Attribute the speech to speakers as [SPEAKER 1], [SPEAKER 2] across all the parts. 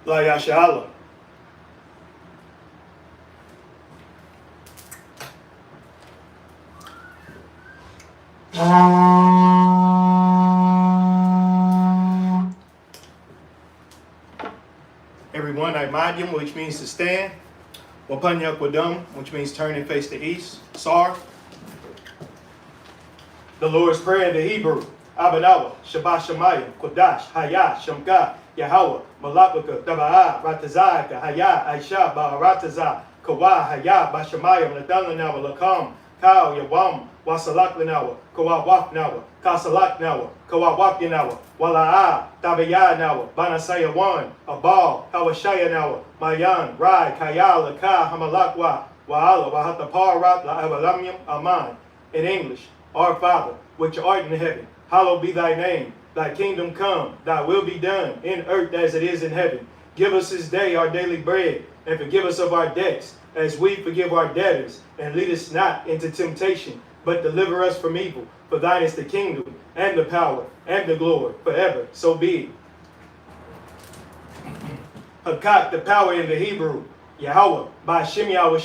[SPEAKER 1] La Yashala. Everyone, Imadium, which means to stand. Wapanya Kwadum, which means turn and face the east. Sar. The Lord's Prayer in the Hebrew. Abanawa, Shabbat Shemayim, Kodash, Hayah, Shamka, Yahweh, Malapaka, Taba'a, Ratazaka, Hayah, Aisha, Ba'arataza, Kawa, Hayah, Bashamayim, Nadalanawa, Lakam, Kau, Yawam, Wasalakanawa, Kawa Wapnawa, Kasalaknawa, Kawa Wapyanawa, Wala'a, Tabayanawa, Banasayawan, Abal, Hawashayanawa, Mayan, Rai, Kaya, Laka, Hamalakwa, Wa'ala, Wahataparat, La'abalamyam, Aman. In English, Our Father, which art in heaven, hallowed be thy name. Thy kingdom come, thy will be done, in earth as it is in heaven. Give us this day our daily bread, and forgive us of our debts, as we forgive our debtors. And lead us not into temptation, but deliver us from evil. For thine is the kingdom, and the power, and the glory, forever. So be it. Hakak, the power in the Hebrew. Yahweh, by Shem Yahweh,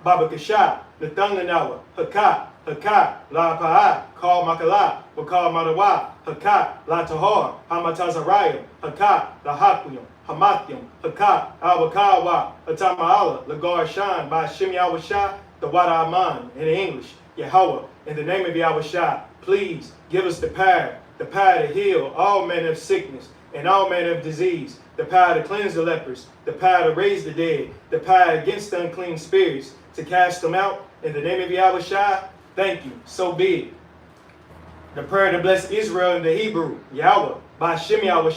[SPEAKER 1] Baba Kasha, the Thunganawa, Hakak. Hakat, La Pa'a, Kal Makala, Wakal Manawa, Hakat, La Tahar, Hamatazarayim, Hakat, La Hakyum, Hamatyum, Hakat, Awakawa, Atama'ala, Lagar Shan, by Shem Yahweh, the Wada Aman, in English, Yahweh, in the name of Yahweh, please give us the power to heal all manner of sickness and all manner of disease, the power to cleanse the lepers, the power to raise the dead, the power against the unclean spirits, to cast them out, in the name of Yahweh. Thank you. So be it. The prayer to bless Israel in the Hebrew. Yahweh, by Shem Yahweh,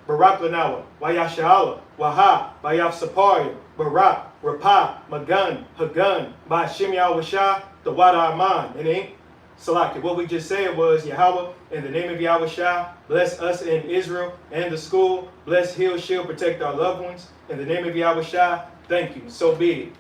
[SPEAKER 1] Barak Lanawa, Wayasha'ala, Waha, Bayaf Saparia, Barak, Rapah, Magun, Hagun, by Shem Yahweh, the Wada Aman. In ink. Salaki. What we just said was, Yahweh, in the name of Yahweh, bless us in Israel and the school. Bless, heal, shield, protect our loved ones. In the name of Yahweh, thank you. So be it.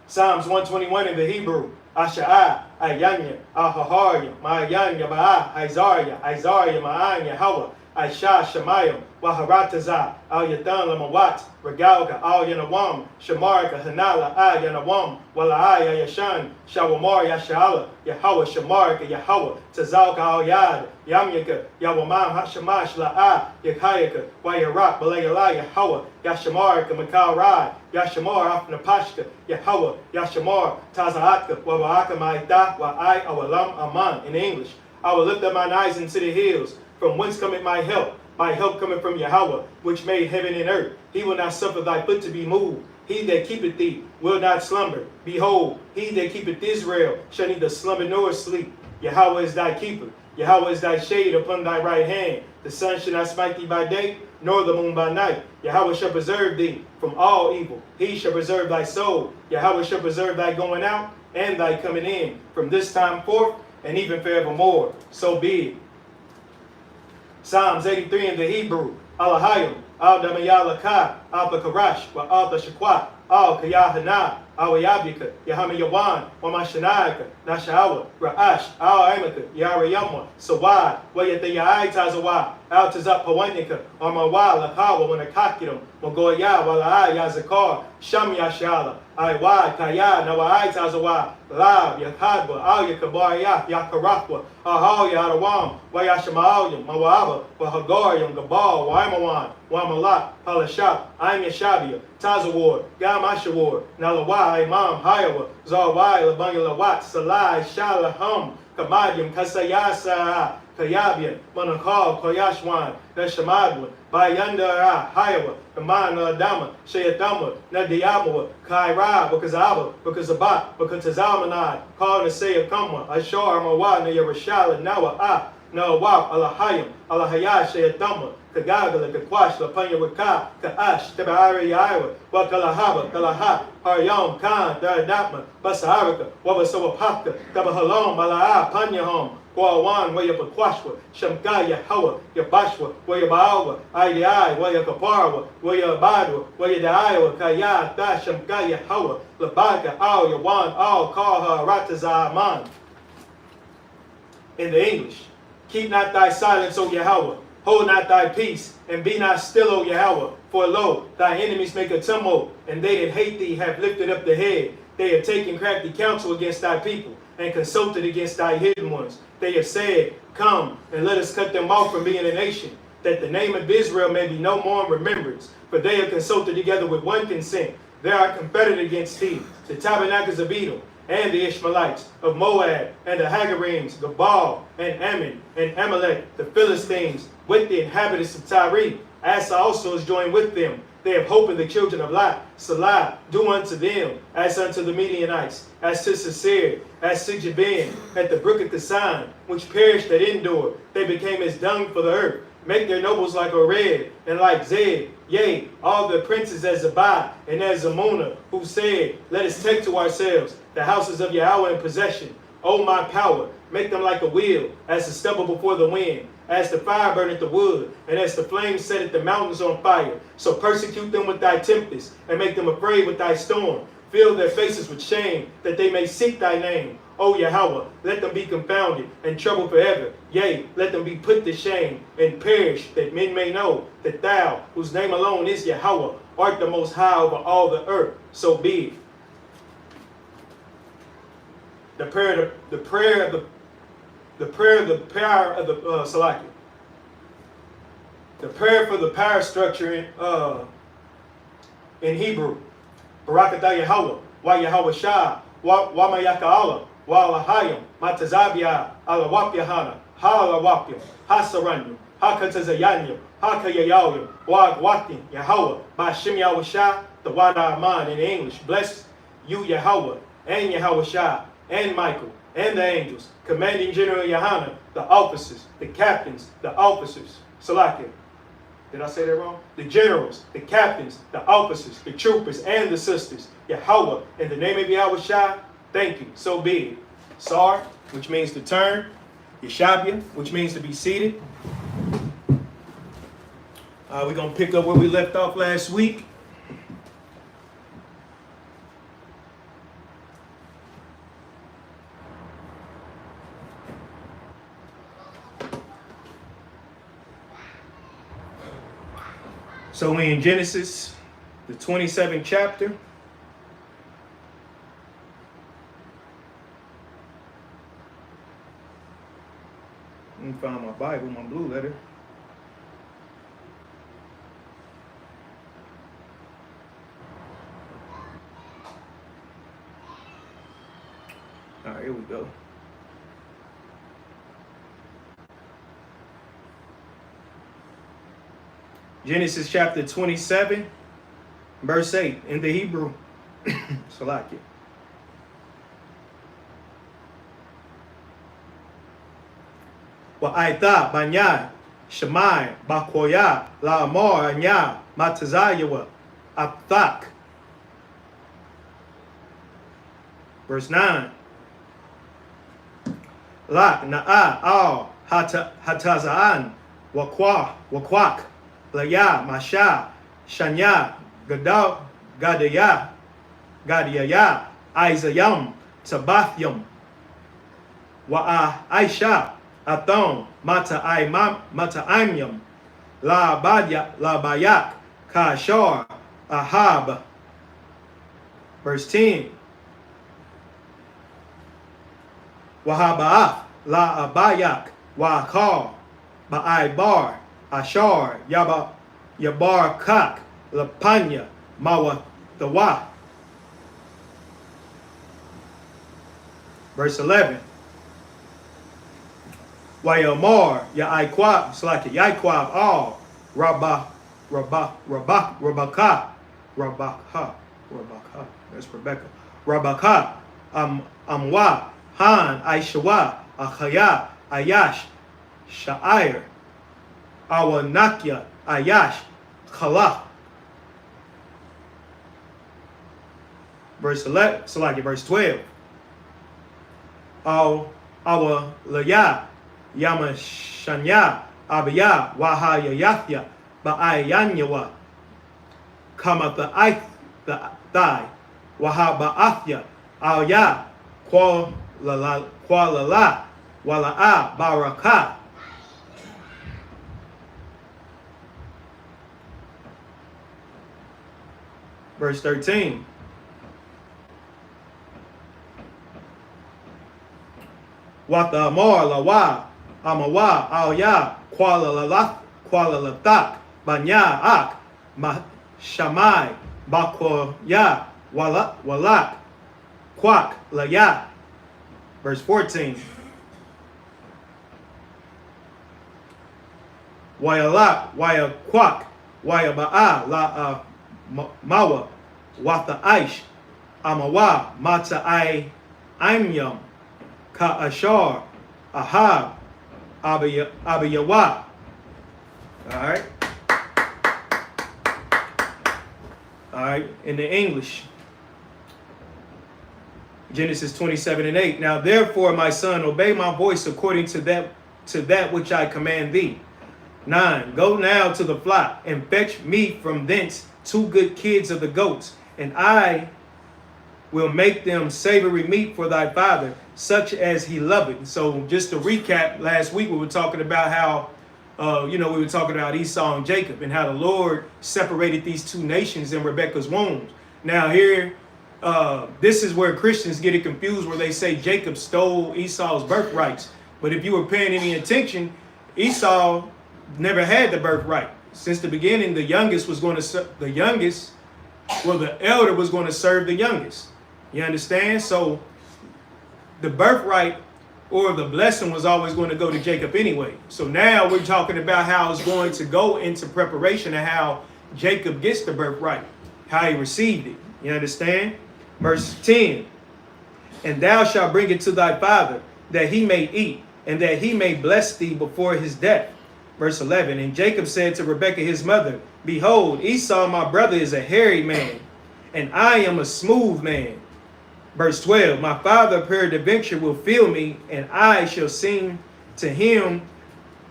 [SPEAKER 1] Psalms 121 in the Hebrew. Asha'a, Ayanya, Ahaharya, Ma'ayanya, Ba'a, Isaiah, Ma'anya, Hawa, Aisha, Shemayim, Waharataza, Al Yatan, Lamawat, Regalga, Al Yanawam, Shamarka, Hanala, Al Yanawam, Wala'aya, Yashan, Shawamar, Yashala, Yahweh, Shamarka, Yahweh, Tazalka, Al Yad, Yamyaka, Yawamam, Hashamash, La'a, Yakayaka, Wayarak, Balayala, Yahweh, Yashamarka, Makal Rai, Yashamar, Afnapashka, Yahweh, Yashamar, Tazaatka, Wawaka, Maida, Wa'ai, Awalam, Aman, in English. I will lift up mine eyes into the hills. From whence cometh my help? My help cometh from Yahweh, which made heaven and earth. He will not suffer thy foot to be moved. He that keepeth thee will not slumber. Behold, he that keepeth Israel shall neither slumber nor sleep. Yahweh is thy keeper. Yahweh is thy shade upon thy right hand. The sun shall not smite thee by day, nor the moon by night. Yahweh shall preserve thee from all evil. He shall preserve thy soul. Yahweh shall preserve thy going out and thy coming in, from this time forth and even forevermore. So be it. Psalms 83 in the Hebrew. Alahayim, Al-Damayalaka, Al-Bakarash, wa Al-Tashakwat, Al-Kayahana, Al-Yabika, Yahama Yawan, Wamashanaka, Nashawa, Ra'ash, Al-Amaka, Yarayama, Sawad, Wayatayai Tazawa, Al-Tazap Pawanika, Amawa, Lakawa, Wanakakiram, Magoya, Walai, Yazakar, Sham Yashala, Aiwa, Kaya, Nawai Tazawa, Lab, Yakadwa, Al Yakabaya, Yakarakwa, Ahal Yadawam, Wayashamayam, Mawaba, Wahagariam, Gabal, Waimawan, Wamalak, Palashap, I'm Yashabia, Tazaward, Gamashaward, Nalawai, Imam, Hayawa, Zawai, Labangulawat, Salai, Shalahum, Kamadium, Kasayasa, Kayabian, Manakal, Koyashwan, Neshamadwan, Bayanda, Hayawa, Kamana Dama, Shayatama, Nadiamawa, Kaira, Bakazaba, Bakazabat, Bakazalmanai, Call the say of Kama, Ashar, Mawa, Nayarashala, Nawa, Na Wap, Alahayim, Alahayash, Yatama, Kagagala, Kakwash, Lapanya Waka, Kaash, Tabaari Iowa, Wakalahaba, Kalaha, Haryam, Khan, Daradapma, Basaharika, Wabasawapaka, Tabahalom, Malaa, Panyahom, Kwawan, Waya Bakwashwa, Shamka, Yahawa, Yabashwa, Waya Baawa, Ayai, Waya Kaparwa, Waya Badwa, Waya Daiwa, Kaya, Da, Shamka, Yahawa, Labaka, Al, Yawan, Al, call her Ratazaman. In the English, keep not thy silence, O Yahweh, hold not thy peace, and be not still, O Yahweh, for lo, thy enemies make a tumult, and they that hate thee have lifted up the head. They have taken crafty counsel against thy people, and consulted against thy hidden ones. They have said, come, and let us cut them off from being a nation, that the name of Israel may be no more in remembrance. For they have consulted together with one consent. They are confederate against thee, the tabernacles of Edom, and the Ishmaelites, of Moab, and the Hagarims, Gabal, and Ammon, and Amalek, the Philistines, with the inhabitants of Tyre. Asa also is joined with them. They have hope in the children of Lot. Salah, do unto them, as unto the Midianites, as to Sisir, as to Jabin, at the brook of Kasan, which perished at Endor. They became as dung for the earth. Make their nobles like Ored, and like Zed, yea, all the princes as Zabah, and as Zamunah, who said, let us take to ourselves the houses of Yahweh in possession. O my power, make them like a wheel, as the stubble before the wind, as the fire burneth the wood, and as the flame setteth the mountains on fire. So persecute them with thy tempest, and make them afraid with thy storm. Fill their faces with shame, that they may seek thy name. O Yahweh, let them be confounded and troubled forever. Yea, let them be put to shame and perish, that men may know that thou, whose name alone is Yahweh, art the most high over all the earth. So be it. The prayer of the power structure in Hebrew. Barakatah Yahweh, Wa Yahweh Shah, Wa Mayaka'ala, Wa Alahayim, Matazabia, Alawap Yahana, Ha Alawapim, Ha Saranyim, Ha Katazayanyim, Ha Kayayawim, Wa Agwatim, Yahweh, Bashim Yahweh Shah, the Wada Aman in English. Bless you, Yahweh, and Yahweh Shah, and Michael, and the angels, commanding General Yahana, the officers, the captains, the officers. Salakia. Did I say that wrong? The generals, the captains, the officers, the troopers, and the sisters. Yahweh, in the name of Yahweh Shai, thank you. So be it. Sar, which means to turn. Yeshabia, which means to be seated. We're going to pick up where we left off last week. So we in Genesis, the 27th chapter. Let me find my Bible, my blue letter. All right, here we go. Genesis chapter 27, verse 8, in the Hebrew. Salakia. Wa'aita banya shemai bakoya la'amor anya matazayawa apthak. Verse 9. Lak na'a al hatazaan wakwak. Laya, Masha, Shanya, Gadaya, Isayam, Sabathyam, Aisha, Athon, Aimyam, La Bayak, Kashar, Ahab. Verse 10. Wahabaaf, La Abayak, Wakar, Ba'aibar, Ashar, Yabar Kak, Lapanya, Mawa Tawa. Verse 11. Wayomar, Yaikwab, Slaki, Yaikwab, all, Rabaka, that's Rebecca. Rabaka, Amwa, Han, Aishawa, Achaya, Ayash, Sha'ir, Awa Nakya, Ayash, Khalaf. Verse 11, Salaki, verse 12. Awa Laya, Yama Shanya, Abaya, Wahaya Yathya, Ba'ayanyawa, Kamata Aith, the Thai, Wahaba Athya, Alya, Kualala, Wala'a, Baraka. Verse 13. Wata Amar Lawa, Amawa, Alya, Kualalatak, Banya Ak, Shamai, Bakoya, Walak, Kwak, Laya. Verse 14. Wayalak, Wayakwak, Wayaba'a, La Mawa, Wata Aish, Amawa, Mata I Aimyam, Ka Ashar, Ahab, Abiyawa. Alright. Alright, in the English. Genesis 27:8. Now therefore, my son, obey my voice according to that which I command thee. 9. Go now to the flock and fetch me from thence 2 good kids of the goats, and I will make them savory meat for thy father, such as he loveth. So just to recap, last week we were talking about how, we were talking about Esau and Jacob and how the Lord separated these 2 nations in Rebekah's womb. Now here, this is where Christians get it confused, where they say Jacob stole Esau's birthrights. But if you were paying any attention, Esau never had the birthright. Since the beginning, the elder was going to serve the youngest. You understand? So the birthright or the blessing was always going to go to Jacob anyway. So now we're talking about how it's going to go into preparation of how Jacob gets the birthright, how he received it. You understand? Verse 10. And thou shalt bring it to thy father, that he may eat, and that he may bless thee before his death. Verse 11. And Jacob said to Rebekah his mother, behold, Esau my brother is a hairy man, and I am a smooth man. Verse 12. My father peradventure will feel me, and I shall seem to him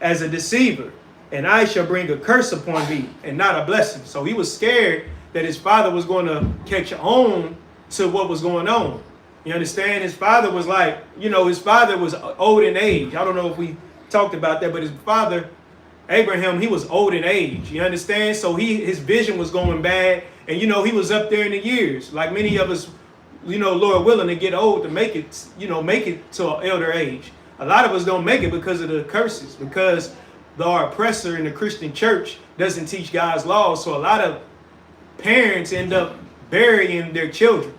[SPEAKER 1] as a deceiver, and I shall bring a curse upon thee, and not a blessing. So he was scared that his father was going to catch on to what was going on. You understand? His father was like, his father was old in age. I don't know if we talked about that, but his father, Abraham, he was old in age. You understand? So his vision was going bad. And, he was up there in the years. Like many of us, Lord willing, to get old to make it to an elder age. A lot of us don't make it because of the curses, because our oppressor in the Christian church doesn't teach God's laws. So a lot of parents end up burying their children.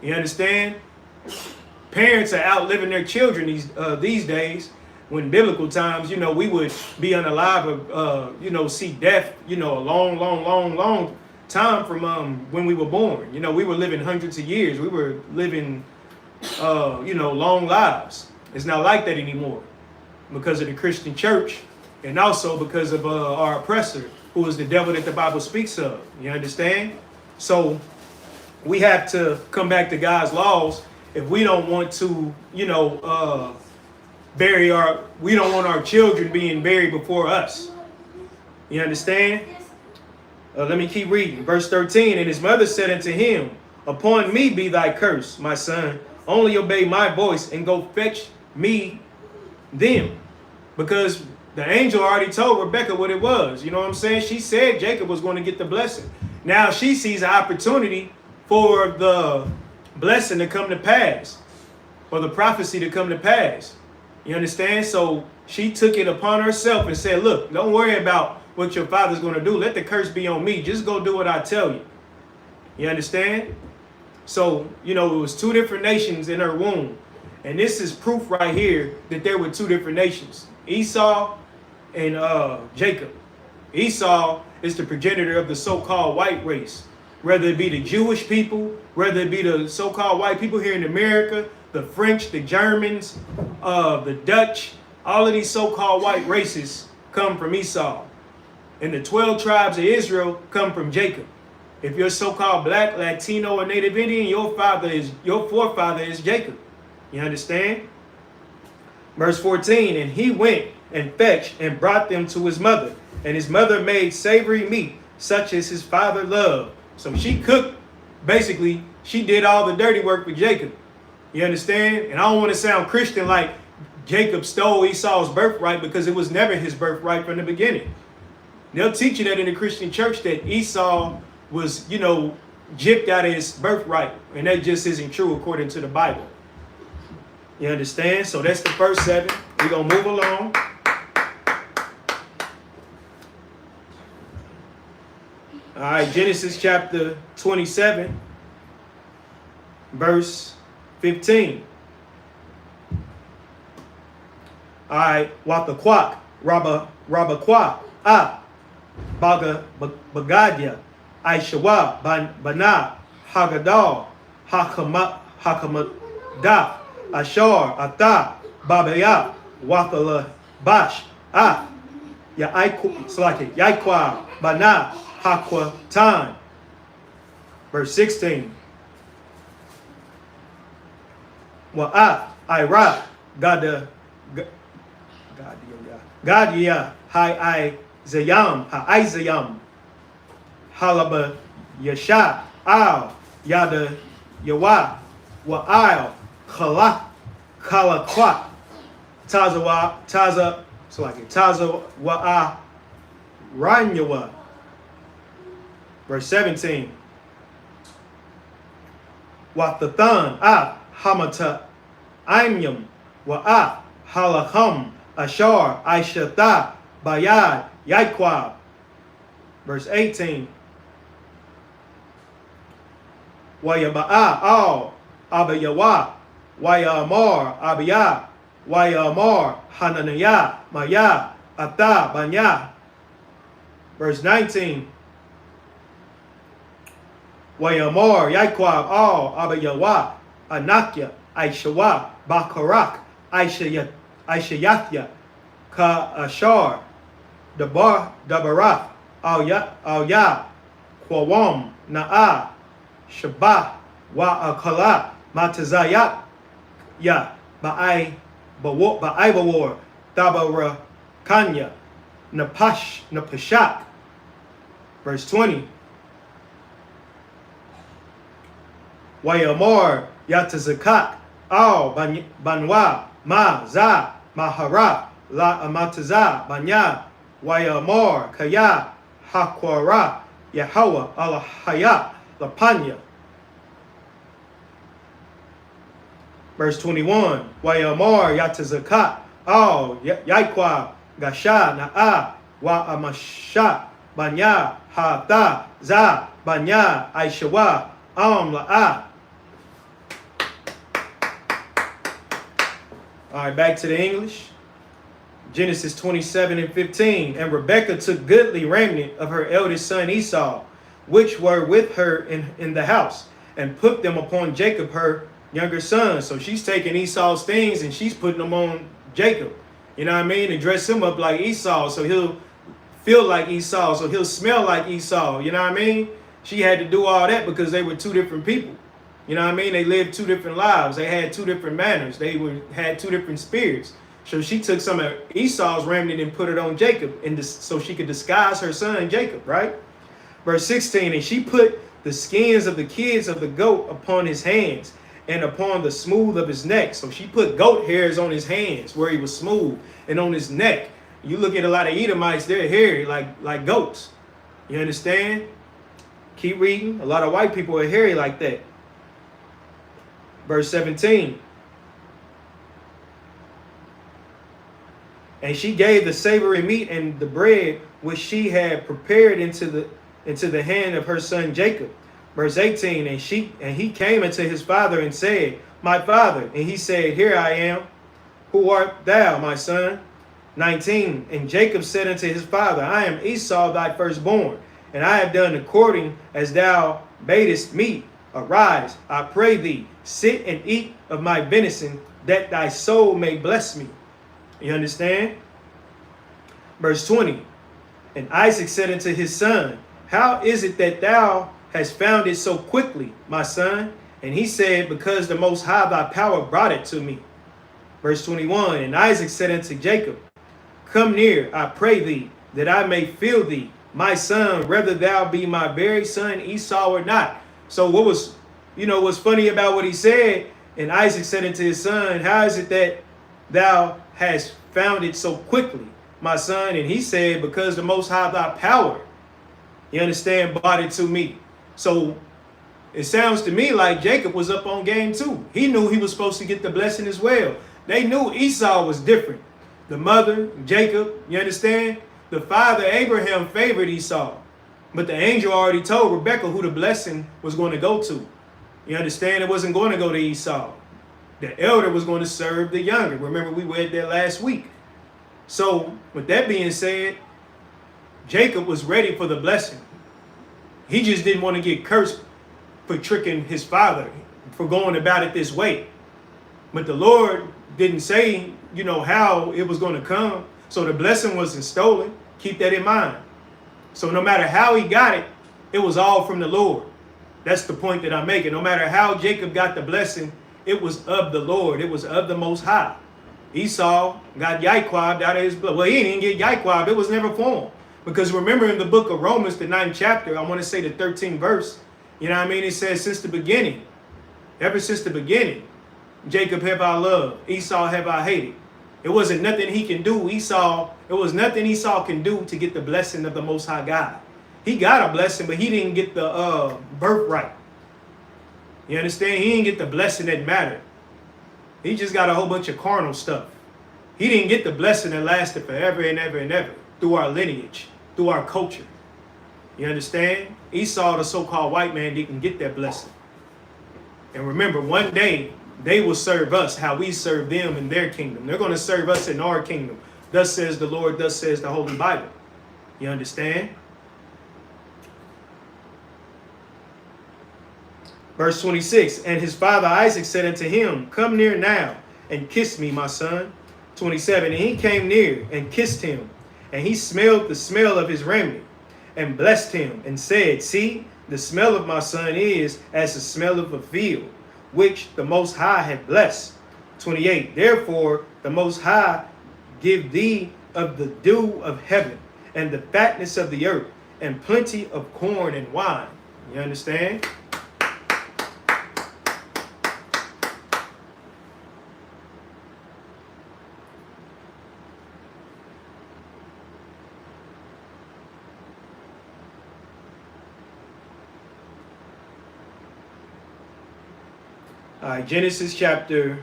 [SPEAKER 1] You understand? Parents are outliving their children these days. When biblical times, we would be unalive or, see death, a long time from when we were born. We were living hundreds of years. We were living, long lives. It's not like that anymore because of the Christian church, and also because of our oppressor, who is the devil that the Bible speaks of. You understand? So we have to come back to God's laws if we don't want to, we don't want our children being buried before us. You understand? Let me keep reading. Verse 13. And his mother said unto him, upon me be thy curse, my son. Only obey my voice and go fetch me them. Because the angel already told Rebekah what it was. You know what I'm saying? She said Jacob was going to get the blessing. Now she sees an opportunity for the blessing to come to pass, or the prophecy to come to pass. You understand? So she took it upon herself and said, look, don't worry about what your father's going to do. Let the curse be on me. Just go do what I tell you. You understand? So, it was 2 different nations in her womb. And this is proof right here that there were 2 different nations, Esau and Jacob. Esau is the progenitor of the so-called white race, whether it be the Jewish people, whether it be the so-called white people here in America, the French, the Germans, the Dutch, All of these so-called white races come from Esau. And the 12 tribes of Israel come from Jacob. If you're so-called black, Latino, or Native Indian, your forefather is Jacob. You understand? Verse 14, and he went and fetched and brought them to his mother. And his mother made savory meat, such as his father loved. So she cooked, basically, she did all the dirty work for Jacob. You understand? And I don't want to sound Christian like Jacob stole Esau's birthright, because it was never his birthright from the beginning. They'll teach you that in the Christian church, that Esau was, gypped out of his birthright. And that just isn't true according to the Bible. You understand? So that's the first 7. We're going to move along. All right, Genesis chapter 27, verse 15. All right, Watakwak, Rabakwak, Bagadia, Aishawa, Bana, Hagadal, Hakamadaf, Ashar, Ata, Babaya, Wakala, Bash, Yaikwa, Bana, Hakwa, Tan. Verse 16. Ira, Gadia, Zayam, Halaba, Yasha, Al, Yada, Yawa, Wa'al, Kalakwak, Taza, Wa'a, Ranyawa. Verse 17. Watathan, Hamata, Aimyam, Wa'a, Halacham, Ashar, Aishata, Bayad, Yaikwab. Verse 18. Wayaba'a, Al, Abayawa, Wayamar, Abiyah, Wayamar, Hananaya, Maya, Ata, Banya. Verse 19. Wayamar, Yaikwab, Al, Abayawa, Anakya, Aishawa, Bakarak, Aishayathya, Ka Ashar, Dabaraf, Al Ya, Kwawam, Na'a, Shabah, Wa Akala, Matazayat, Ya, Ba'ibawar, Tabara Kanya, Napashak. Verse 20. Wayamar, Yatazakak, Al, Banwa, Ma, Za, Mahara, La Amataza, Banya, Wayamar, Kaya, Hakwara, Yahawa, Alahaya, Lapanya. Verse 21. Wayamar, Yatazakat, Al, Yaikwa, Gasha, Na'a, Wa Amasha, Banya, Hata, Za, Banya, Aishawa, La'a. All right, back to the English. Genesis 27 and 15. And Rebekah took goodly raiment of her eldest son Esau, which were with her in the house, and put them upon Jacob, her younger son. So she's taking Esau's things and she's putting them on Jacob. You know what I mean? To dress him up like Esau, so he'll feel like Esau, so he'll smell like Esau. You know what I mean? She had to do all that because they were two different people. You know what I mean? They lived two different lives. They had two different manners. They had two different spirits. So she took some of Esau's remnant and put it on Jacob, so she could disguise her son Jacob, right? Verse 16, and she put the skins of the kids of the goat upon his hands and upon the smooth of his neck. So she put goat hairs on his hands where he was smooth, and on his neck. You look at a lot of Edomites, they're hairy like goats. You understand? Keep reading. A lot of white people are hairy like that. Verse 17. And she gave the savory meat and the bread which she had prepared into the hand of her son Jacob. Verse 18. And he came unto his father and said, My father. And he said, Here I am. Who art thou, my son? 19. And Jacob said unto his father, I am Esau thy firstborn, and I have done according as thou badest me. Arise, I pray thee, sit and eat of my venison, that thy soul may bless me. You understand? Verse 20. And Isaac said unto his son, how is it that thou hast found it so quickly, my son? And he said, because the Most High thy power brought it to me. Verse 21. And Isaac said unto Jacob, come near, I pray thee, that I may feel thee, my son, whether thou be my very son Esau or not. So what was, what's funny about what he said? And Isaac said unto his son, how is it that thou hast found it so quickly, my son? And he said, because the Most High thy power, you understand, brought it to me. So it sounds to me like Jacob was up on game too. He knew he was supposed to get the blessing as well. They knew Esau was different. The mother, Jacob, you understand? The father, Abraham, favored Esau. But the angel already told Rebekah who the blessing was going to go to. You understand? It wasn't going to go to Esau. The elder was going to serve the younger. Remember, we read that last week. So, with that being said, Jacob was ready for the blessing. He just didn't want to get cursed for tricking his father, for going about it this way. But the Lord didn't say, how it was going to come. So the blessing wasn't stolen. Keep that in mind. So no matter how he got it, it was all from the Lord. That's the point that I'm making. No matter how Jacob got the blessing, it was of the Lord. It was of the Most High. Esau got Yaquab out of his blood. Well, he didn't get Yaquab. It was never for him. Because remember in the book of Romans, the 9th chapter, I want to say the 13th verse, it says since the beginning, ever since the beginning, Jacob have I loved, Esau have I hated. It wasn't nothing he can do. It was nothing Esau can do to get the blessing of the Most High God. He got a blessing, but he didn't get the birthright. You understand? He didn't get the blessing that mattered. He just got a whole bunch of carnal stuff. He didn't get the blessing that lasted forever and ever and ever through our lineage, through our culture. You understand? Esau, the so-called white man, didn't get that blessing. And remember, one day, they will serve us how we serve them in their kingdom. They're going to serve us in our kingdom. Thus says the Lord, thus says the Holy Bible. You understand? Verse 26, and his father Isaac said unto him, come near now and kiss me, my son. 27, and he came near and kissed him, and he smelled the smell of his raiment and blessed him and said, see, the smell of my son is as the smell of a field, which the Most High hath blessed. 28, therefore the Most High give thee of the dew of heaven and the fatness of the earth and plenty of corn and wine. You understand? All right, Genesis chapter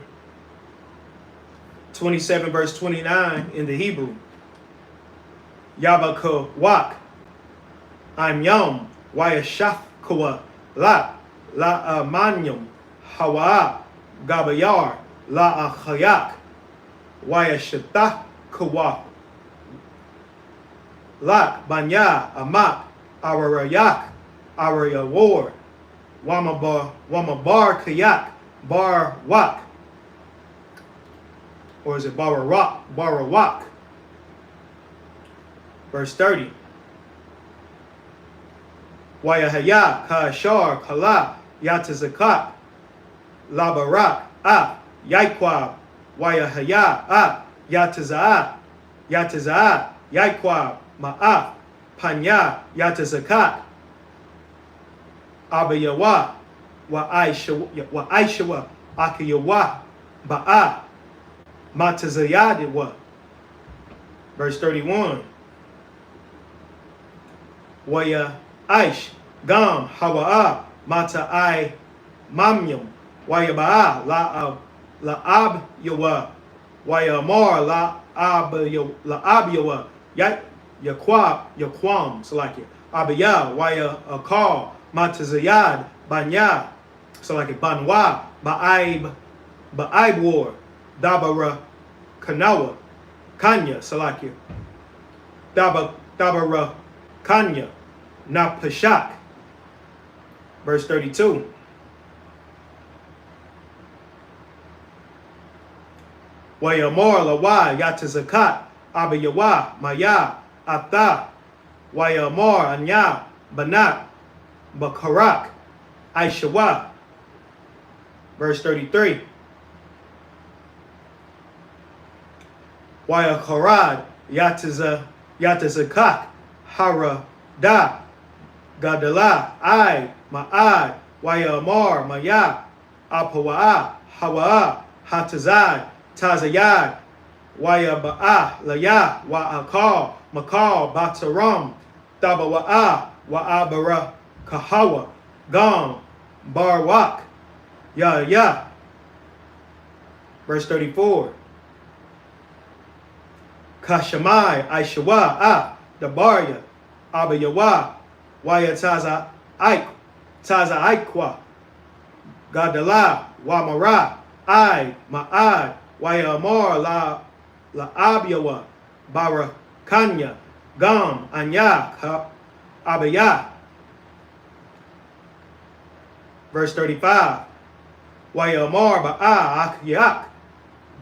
[SPEAKER 1] 27, verse 29 in the Hebrew. Yabaka wak. I'm yom. Wayashafkawa la amanyum. Hawa gabayar la achayak. Wayashatah kawa. Lak banya amak arayak arayawar. Wamabar kayak. Bar wak, or is it barawak? Verse 30. Wayahaya kashar kala yatazakat labarak yaikwab wayahaya yatazaat yaikwab ma'af panya yatazakat abayawa wa aishawa akiyawa ba'a matazayadiwa. Verse 31. Waya aish gam hawa'a mata ai mamyam waya ba'a la abyawa waya mar la abyawa yakwam salaki abya waya akar matazayad banya. So like it banwa, ba'aib war, dabara kanawa, kanya, salakia, dabara kanya, na pashak. Verse 32. Wayamor lawa yatazakat abayawa maya atha Wayamor anya banat bakarak aishawa. Verse 33. Wayakarad yatazakak hara da gadala I ma'ad Wayamor maya apawa hawa hatazad tazayad Wayaba'a laya wa'akal makal bataram tabawa'a wa'abara kahawa gam barwak ya. Verse 34. Kashamai aishawa dabarya abayawa waya taza aikwa gadala wamara I ma'ad wayamar la abyawa barakanya gam anya abaya. Verse 35. Wayamar ba'a akyak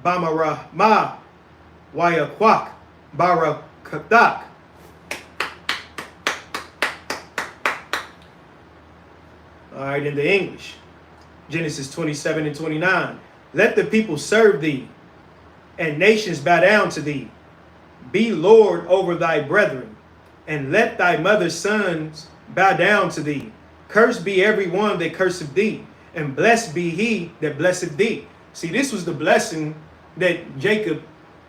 [SPEAKER 1] bamara ma wayakwak barakatak. All right, in the English, Genesis 27 and 29. Let the people serve thee, and nations bow down to thee. Be Lord over thy brethren, and let thy mother's sons bow down to thee. Cursed be every one that curseth thee, and blessed be he that blesseth thee. See, this was the blessing that Jacob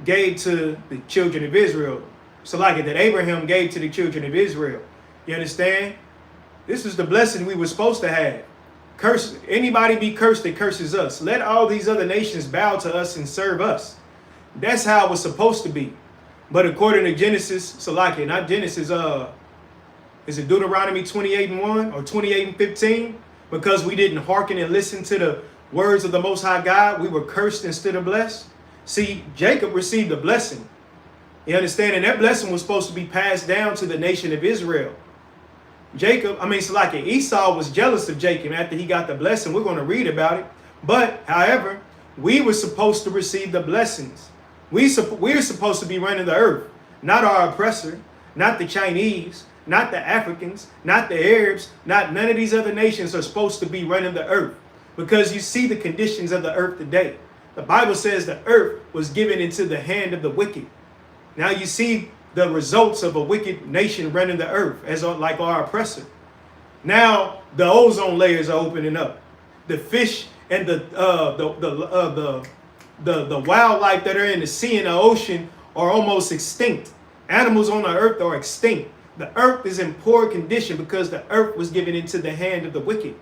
[SPEAKER 1] gave to the children of Israel. So like it that Abraham gave to the children of Israel. You understand? This was the blessing we were supposed to have. Curse anybody be cursed that curses us. Let all these other nations bow to us and serve us. That's how it was supposed to be. But according to Genesis, so like it, not Genesis, is it Deuteronomy 28 and 1 or 28 and 15? Because we didn't hearken and listen to the words of the Most High God, we were cursed instead of blessed. See, Jacob received a blessing. You understand? And that blessing was supposed to be passed down to the nation of Israel. Esau was jealous of Jacob after he got the blessing. We're going to read about it. But, however, we were supposed to receive the blessings. We're supposed to be running the earth, not our oppressor, not the Chinese, not the Africans, not the Arabs, not none of these other nations are supposed to be running the earth. Because you see the conditions of the earth today. The Bible says the earth was given into the hand of the wicked. Now you see the results of a wicked nation running the earth as like our oppressor. Now the ozone layers are opening up. The fish and the wildlife that are in the sea and the ocean are almost extinct. Animals on the earth are extinct. The earth is in poor condition because the earth was given into the hand of the wicked.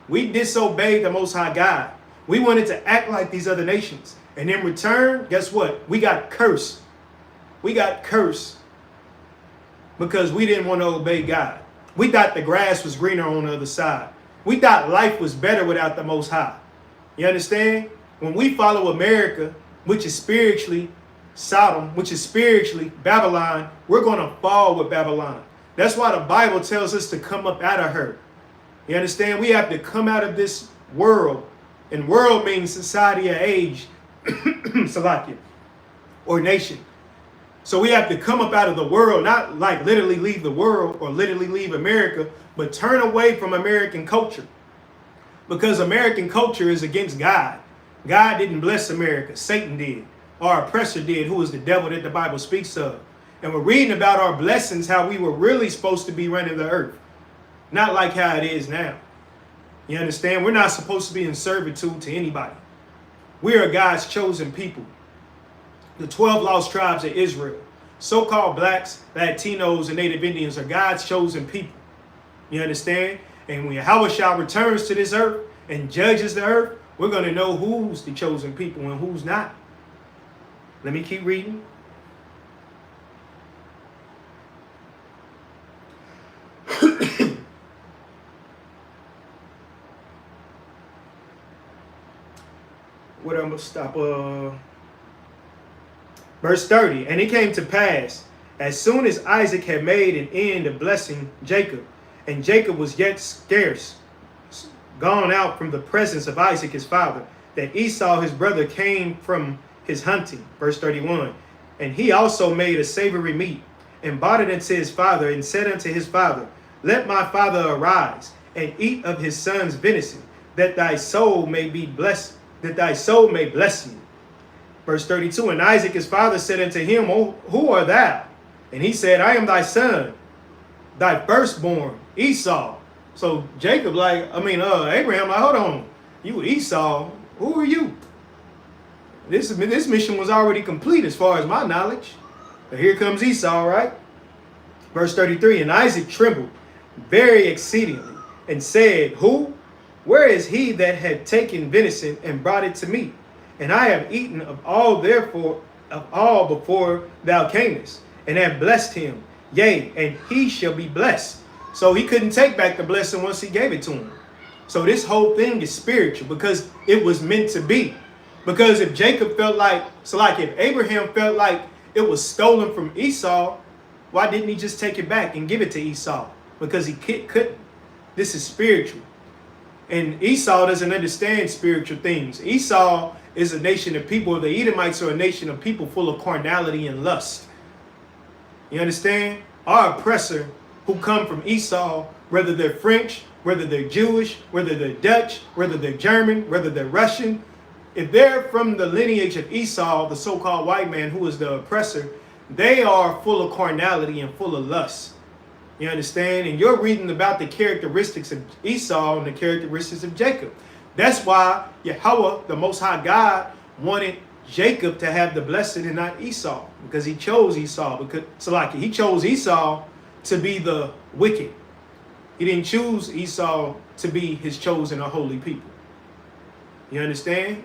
[SPEAKER 1] We disobeyed the Most High God. We wanted to act like these other nations. And in return, guess what? We got cursed. We got cursed because we didn't want to obey God. We thought the grass was greener on the other side. We thought life was better without the Most High. You understand? When we follow America, which is spiritually Sodom, which is spiritually Babylon, we're going to fall with Babylon. That's why the Bible tells us to come up out of her. You understand? We have to come out of this world. And world means society or age, Salakia, or nation. So we have to come up out of the world, not like literally leave the world or literally leave America, but turn away from American culture. Because American culture is against God. God didn't bless America. Satan did. Our oppressor did, who is the devil that the Bible speaks of. And we're reading about our blessings, how we were really supposed to be running the earth. Not like how it is now. You understand? We're not supposed to be in servitude to anybody. We are God's chosen people. The 12 lost tribes of Israel, so-called blacks, Latinos, and Native Indians are God's chosen people. You understand? And when Yahweh returns to this earth and judges the earth, we're going to know who's the chosen people and who's not. Let me keep reading. What I'm going to stop. Verse 30. And it came to pass, as soon as Isaac had made an end of blessing Jacob, and Jacob was yet scarce gone out from the presence of Isaac his father, that Esau his brother came from his hunting. Verse 31. And he also made a savory meat, and brought it unto his father, and said unto his father, let my father arise, and eat of his son's venison, that thy soul may be blessed, that thy soul may bless you. Verse 32. And Isaac his father said unto him, O, who art thou? And he said, I am thy son, thy firstborn, Esau. So Jacob, Abraham, hold on. You Esau, who are you? This mission was already complete as far as my knowledge. But here comes Esau, right? Verse 33. And Isaac trembled very exceedingly, and said, who? Where is he that had taken venison and brought it to me? And I have eaten of all before thou camest, and have blessed him. Yea, and he shall be blessed. So he couldn't take back the blessing once he gave it to him. So this whole thing is spiritual because it was meant to be. Because if Jacob felt like, if Abraham felt like it was stolen from Esau, why didn't he just take it back and give it to Esau? Because he couldn't. This is spiritual. And Esau doesn't understand spiritual things. Esau is a nation of people. The Edomites are a nation of people full of carnality and lust. You understand? Our oppressor who come from Esau, whether they're French, whether they're Jewish, whether they're Dutch, whether they're German, whether they're Russian, if they're from the lineage of Esau, the so-called white man who is the oppressor, they are full of carnality and full of lust. You understand? And you're reading about the characteristics of Esau and the characteristics of Jacob. That's why Yahweh, the Most High God, wanted Jacob to have the blessed and not Esau, because he chose Esau. He chose Esau to be the wicked. He didn't choose Esau to be his chosen or holy people. You understand?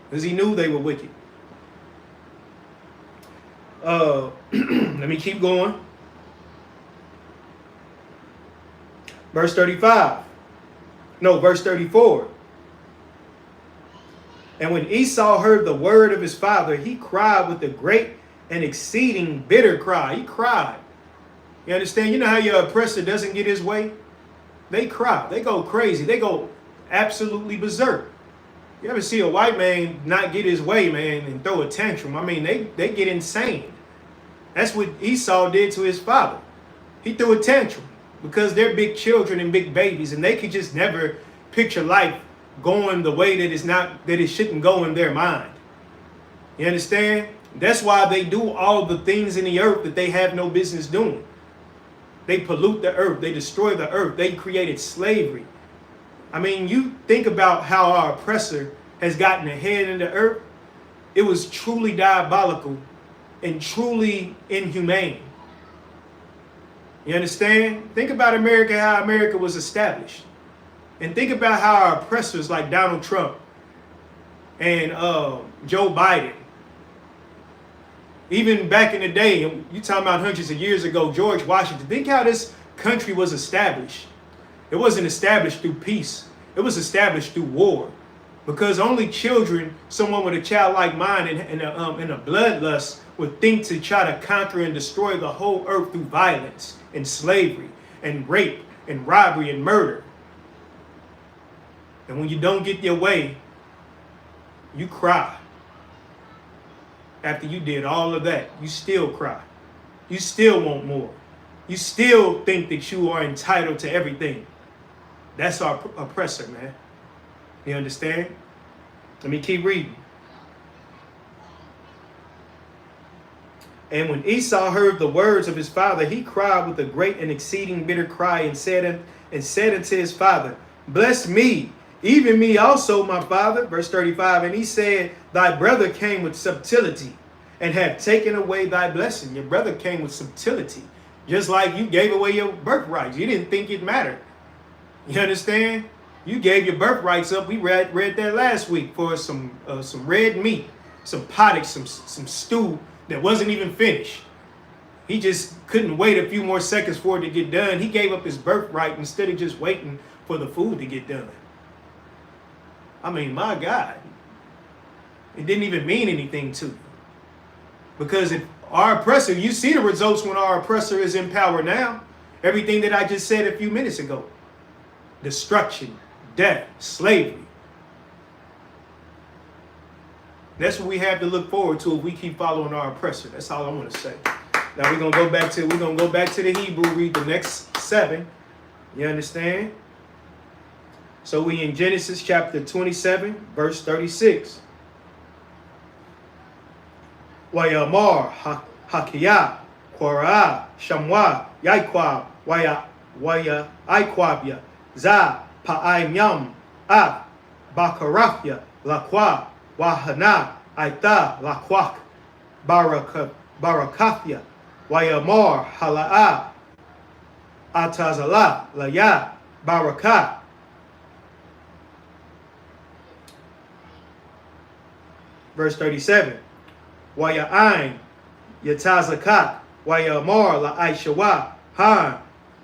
[SPEAKER 1] Because he knew they were wicked. Let me keep going. Verse 34. And when Esau heard the word of his father, he cried with a great and exceeding bitter cry. He cried. You understand? You know how your oppressor doesn't get his way? They cry. They go crazy. They go absolutely berserk. You ever see a white man not get his way, man, and throw a tantrum? I mean, they get insane. That's what Esau did to his father. He threw a tantrum because they're big children and big babies, and they could just never picture life going the way that it shouldn't go in their mind. You understand? That's why they do all the things in the earth that they have no business doing. They pollute the earth. They destroy the earth. They created slavery. I mean, you think about how our oppressor has gotten ahead in the earth. It was truly diabolical and truly inhumane. You understand? Think about America, how America was established. And think about how our oppressors like Donald Trump and Joe Biden, even back in the day, you talking about hundreds of years ago, George Washington, think how this country was established. It wasn't established through peace. It was established through war. Because only children, someone with a childlike mind and a bloodlust would think to try to conquer and destroy the whole earth through violence and slavery and rape and robbery and murder. And when you don't get your way, you cry. After you did all of that, you still cry. You still want more. You still think that you are entitled to everything. That's our oppressor, man. You understand? Let me keep reading. And when Esau heard the words of his father, he cried with a great and exceeding bitter cry, and said unto his father, bless me, even me also, my father. Verse 35. And he said, thy brother came with subtlety, and have taken away thy blessing. Your brother came with subtlety, just like you gave away your birthright. You didn't think it mattered. You understand? You gave your birthrights up. We read that last week for some red meat, some pottage, some stew that wasn't even finished. He just couldn't wait a few more seconds for it to get done. He gave up his birthright instead of just waiting for the food to get done. I mean, my God, it didn't even mean anything to you. Because if our oppressor, you see the results when our oppressor is in power now. Everything that I just said a few minutes ago. Destruction, death, slavery. That's what we have to look forward to if we keep following our oppressor. That's all I want to say. Now we're gonna go back to the Hebrew, read the next 7. You understand? So we in Genesis chapter 27, verse 36. Wayamar Hakiya Quara Shamwa Yaikwab Waya Aikwabya Za Pa'aimyam Ab Bakarafya Lakwa Wahana Aita Lakwak Barakafya Wayamar Hala'a Atazala Laya Barakat. Verse 37. Waya Ain Yatazakat Wayamar La Aishawa Han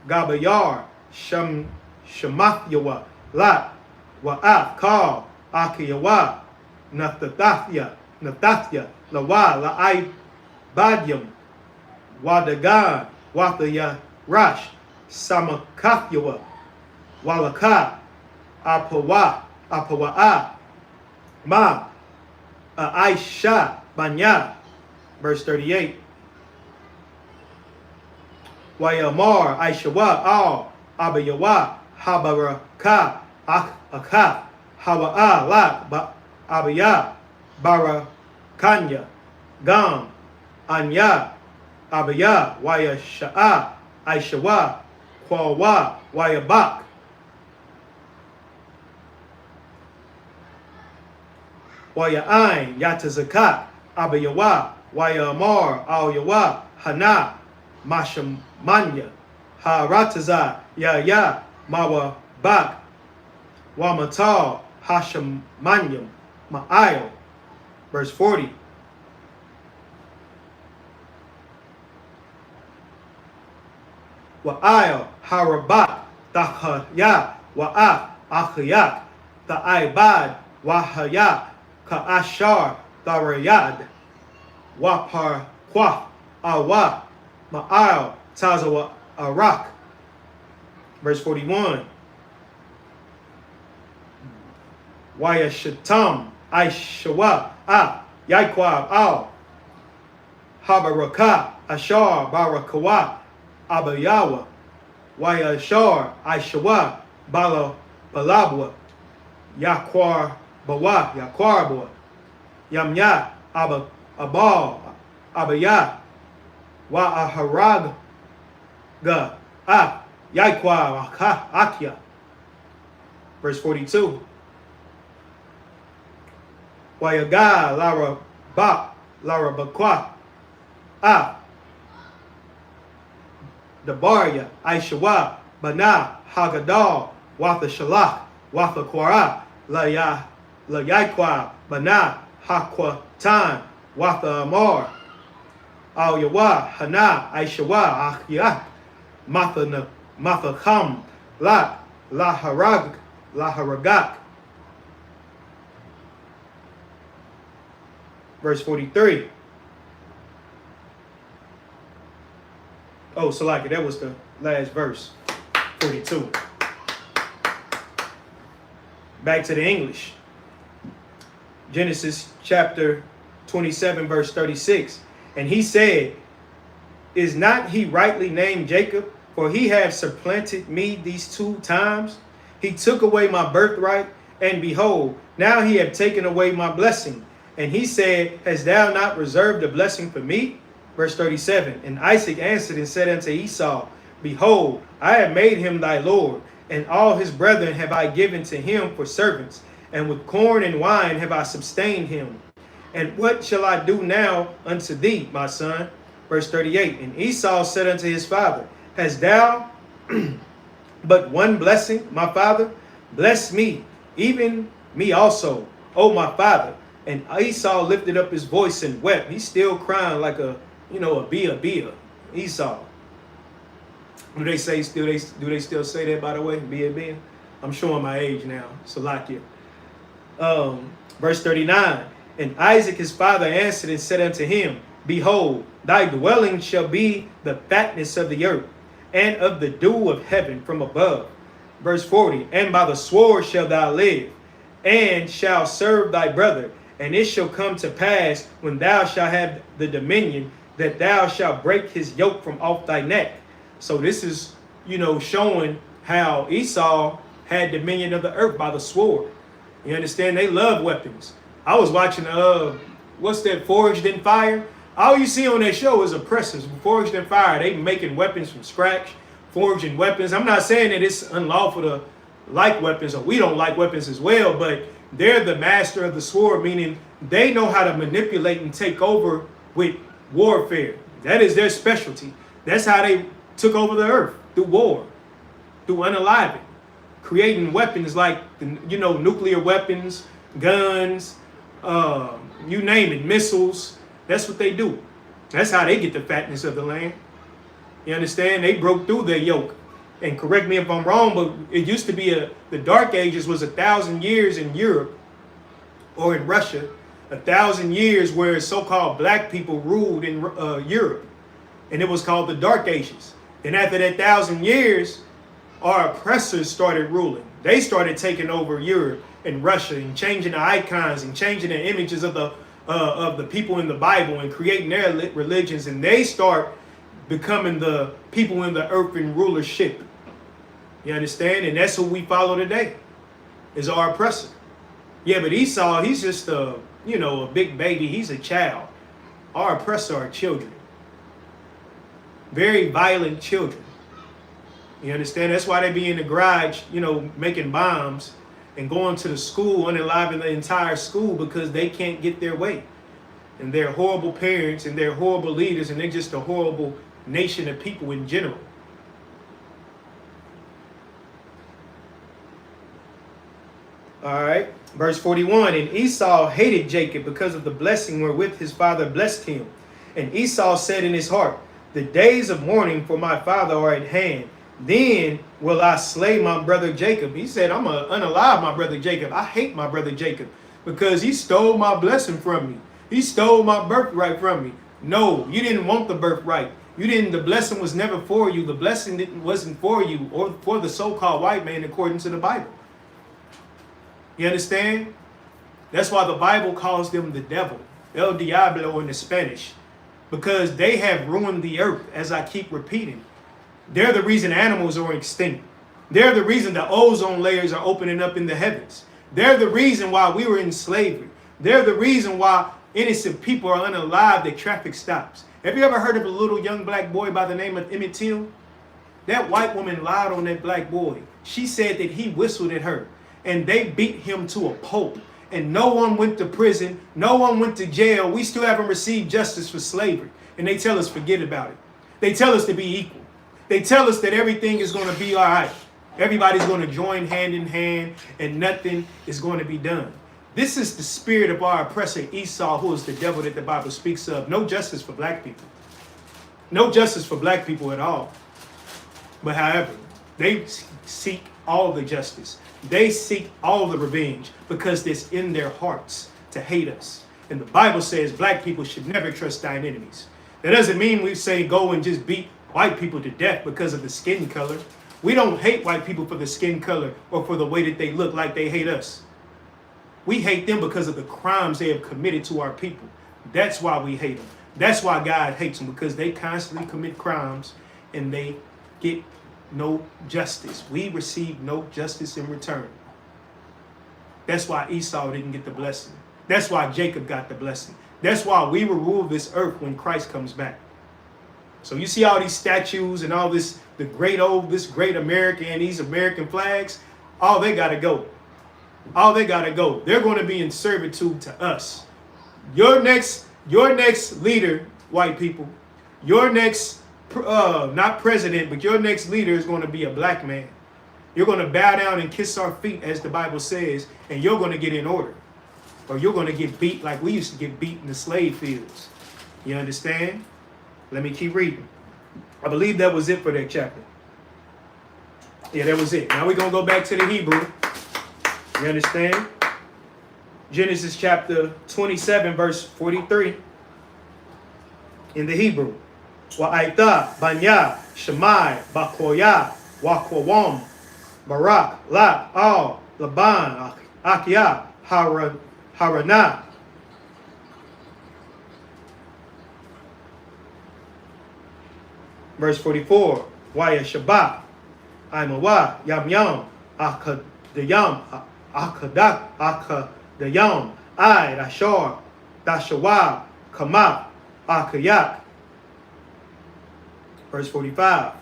[SPEAKER 1] Gabayar Shamathyawa Lat Wa'af Kal Akiyawa Nathathya Lawa La Badyam Wadagan Wathaya Rash Samakathyawa Walaka Apawa'a Ma Aisha Banya. Verse 38. Wayamar Aishawa Al Abayawa Habaraka Akha Hawa'a Lak Abaya Barakanya Gam Anya Abaya Waya Sha'a Aishawa Kwawa Wayabak. Waya Ain Yatazakat Abayawa Wayamar Al Yawa Hana Mashamanya Harataza Ya Mawa Bak Wamatal Hashamanyam Ma'ayo. Verse 40. Wa'ayo Harabat Takhaya Wa'af Akhayak Ta'aibad Wahaya Ka'ashar Darayad Wapar Kwaf Awa Ma'al Tazawa Arak. Verse 41. Waya Shatam Aishawa Yaikwab Al Habaraka Ashar Barakawa Abayawa Waya Ashar Aishawa Bala Balabwa Yakwar Bawa Yakwarbwa Yamya Abal Abaya Wa Aharaga Yaikwa Akya. Verse 42. Wayaga Lara Bakwa Dabarya Aishawa Bana Hagadal Watha Shalach Watha Kwara La Yaikwa Bana Hakwa Tan Watha Amar Al Yawa Hana Aishawa Akya Matha Kham La Haragak. Verse 43. Oh, Salaki, that was the last verse. 42. Back to the English. Genesis chapter 27, verse 36. And he said, Is not he rightly named Jacob? For he hath supplanted me these 2 times. He took away my birthright, and behold, now he hath taken away my blessing. And he said, Hast thou not reserved a blessing for me? Verse 37. And Isaac answered and said unto Esau, Behold, I have made him thy Lord, and all his brethren have I given to him for servants, and with corn and wine have I sustained him. And what shall I do now unto thee, my son? Verse 38. And Esau said unto his father, Hast thou but one blessing, my father? Bless me, even me also, O my father. And Esau lifted up his voice and wept. He's still crying like a bia. Esau. Do they still say that, by the way? Bia. I'm showing my age now. Salakia. Verse 39. And Isaac his father answered and said unto him, Behold, thy dwelling shall be the fatness of the earth, and of the dew of heaven from above. Verse 40. And by the sword shalt thou live, and shall serve thy brother, And it shall come to pass, when thou shalt have the dominion, that thou shalt break his yoke from off thy neck. So this is, showing how Esau had dominion of the earth by the sword. You understand? They love weapons. I was watching, what's that, Forged in Fire? All you see on that show is oppressors. Forged in Fire, they making weapons from scratch, forging weapons. I'm not saying that it's unlawful to like weapons, or we don't like weapons as well, but they're the master of the sword, meaning they know how to manipulate and take over with warfare. That is their specialty. That's how they took over the earth, through war, through unaliving, creating weapons like, nuclear weapons, guns, you name it, missiles. That's what they do. That's how they get the fatness of the land. You understand? They broke through their yoke. And correct me if I'm wrong, but it used to be the Dark Ages was 1,000 years in Europe or in Russia, 1,000 years where so-called black people ruled in Europe. And it was called the Dark Ages. And after that 1,000 years, our oppressors started ruling. They started taking over Europe and Russia and changing the icons and changing the images of the people in the Bible and creating their religions. And they start becoming the people in the earthen rulership. You understand? And that's who we follow today, is our oppressor. Yeah, but Esau, he's just a big baby. He's a child. Our oppressor are children. Very violent children. You understand? That's why they be in the garage, making bombs and going to the school, unaliving the entire school, because they can't get their way. And they're horrible parents and they're horrible leaders, and they're just a horrible nation of people in general. All right, verse 41, and Esau hated Jacob because of the blessing wherewith his father blessed him. And Esau said in his heart, the days of mourning for my father are at hand. Then will I slay my brother Jacob. He said, I'm going to unalive my brother Jacob. I hate my brother Jacob because he stole my blessing from me. He stole my birthright from me. No, you didn't want the birthright. The blessing was never for you. The blessing wasn't for you or for the so-called white man according to the Bible. You understand? That's why the Bible calls them the devil, El Diablo in the Spanish, because they have ruined the earth, as I keep repeating. They're the reason animals are extinct. They're the reason the ozone layers are opening up in the heavens. They're the reason why we were in slavery. They're the reason why innocent people are unalived at traffic stops. Have you ever heard of a little young black boy by the name of Emmett Till? That white woman lied on that black boy. She said that he whistled at her, and they beat him to a pulp. And no one went to prison. No one went to jail. We still haven't received justice for slavery. And they tell us forget about it. They tell us to be equal. They tell us that everything is going to be all right. Everybody's going to join hand in hand and nothing is going to be done. This is the spirit of our oppressor Esau, who is the devil that the Bible speaks of. No justice for black people. No justice for black people at all. But however, they seek all the justice. They seek all the revenge because it's in their hearts to hate us. And the Bible says black people should never trust thine enemies. That doesn't mean we say go and just beat white people to death because of the skin color. We don't hate white people for the skin color or for the way that they look like they hate us. We hate them because of the crimes they have committed to our people. That's why we hate them. That's why God hates them, because they constantly commit crimes and they get no justice. We receive no justice in return. That's why Esau didn't get the blessing. That's why Jacob got the blessing. That's why we will rule this earth when Christ comes back. So you see all these statues and all this, this great America and these American flags, all they got to go. All they got to go. They're going to be in servitude to us. Your next leader, white people, your next not president, but your next leader is going to be a black man. You're going to bow down and kiss our feet, as the Bible says, and you're going to get in order. Or you're going to get beat like we used to get beat in the slave fields. You understand? Let me keep reading. I believe that was it for that chapter. Yeah, that was it. Now we're going to go back to the Hebrew. You understand? Genesis chapter 27, verse 43. In the Hebrew. Wa'aita, Banya, Shemai, Bakoya, Wakwawam, Barak, La, Al, Laban, Akia, Harana, Verse 44. Waya Shabbat. Imawa. Yam Yam. Akadayam. Akadak. Akadayam. I. Dashar. Dashawab. Kamak. Akayak. Verse 45.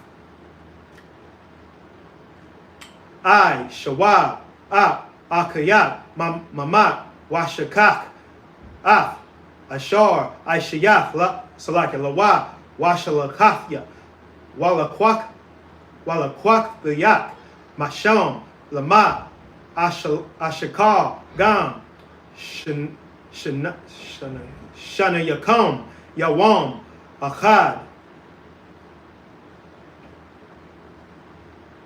[SPEAKER 1] I. Shawab. Akayak. Mamak. Washakak. Af. Ashar. Aishayach. Salaka. Lawa. Washalakafya. Walakwak. Walakwak. Bayak. Masham. Lama. Ashakar. Gam. Shana Yakum. Yawam. Achad.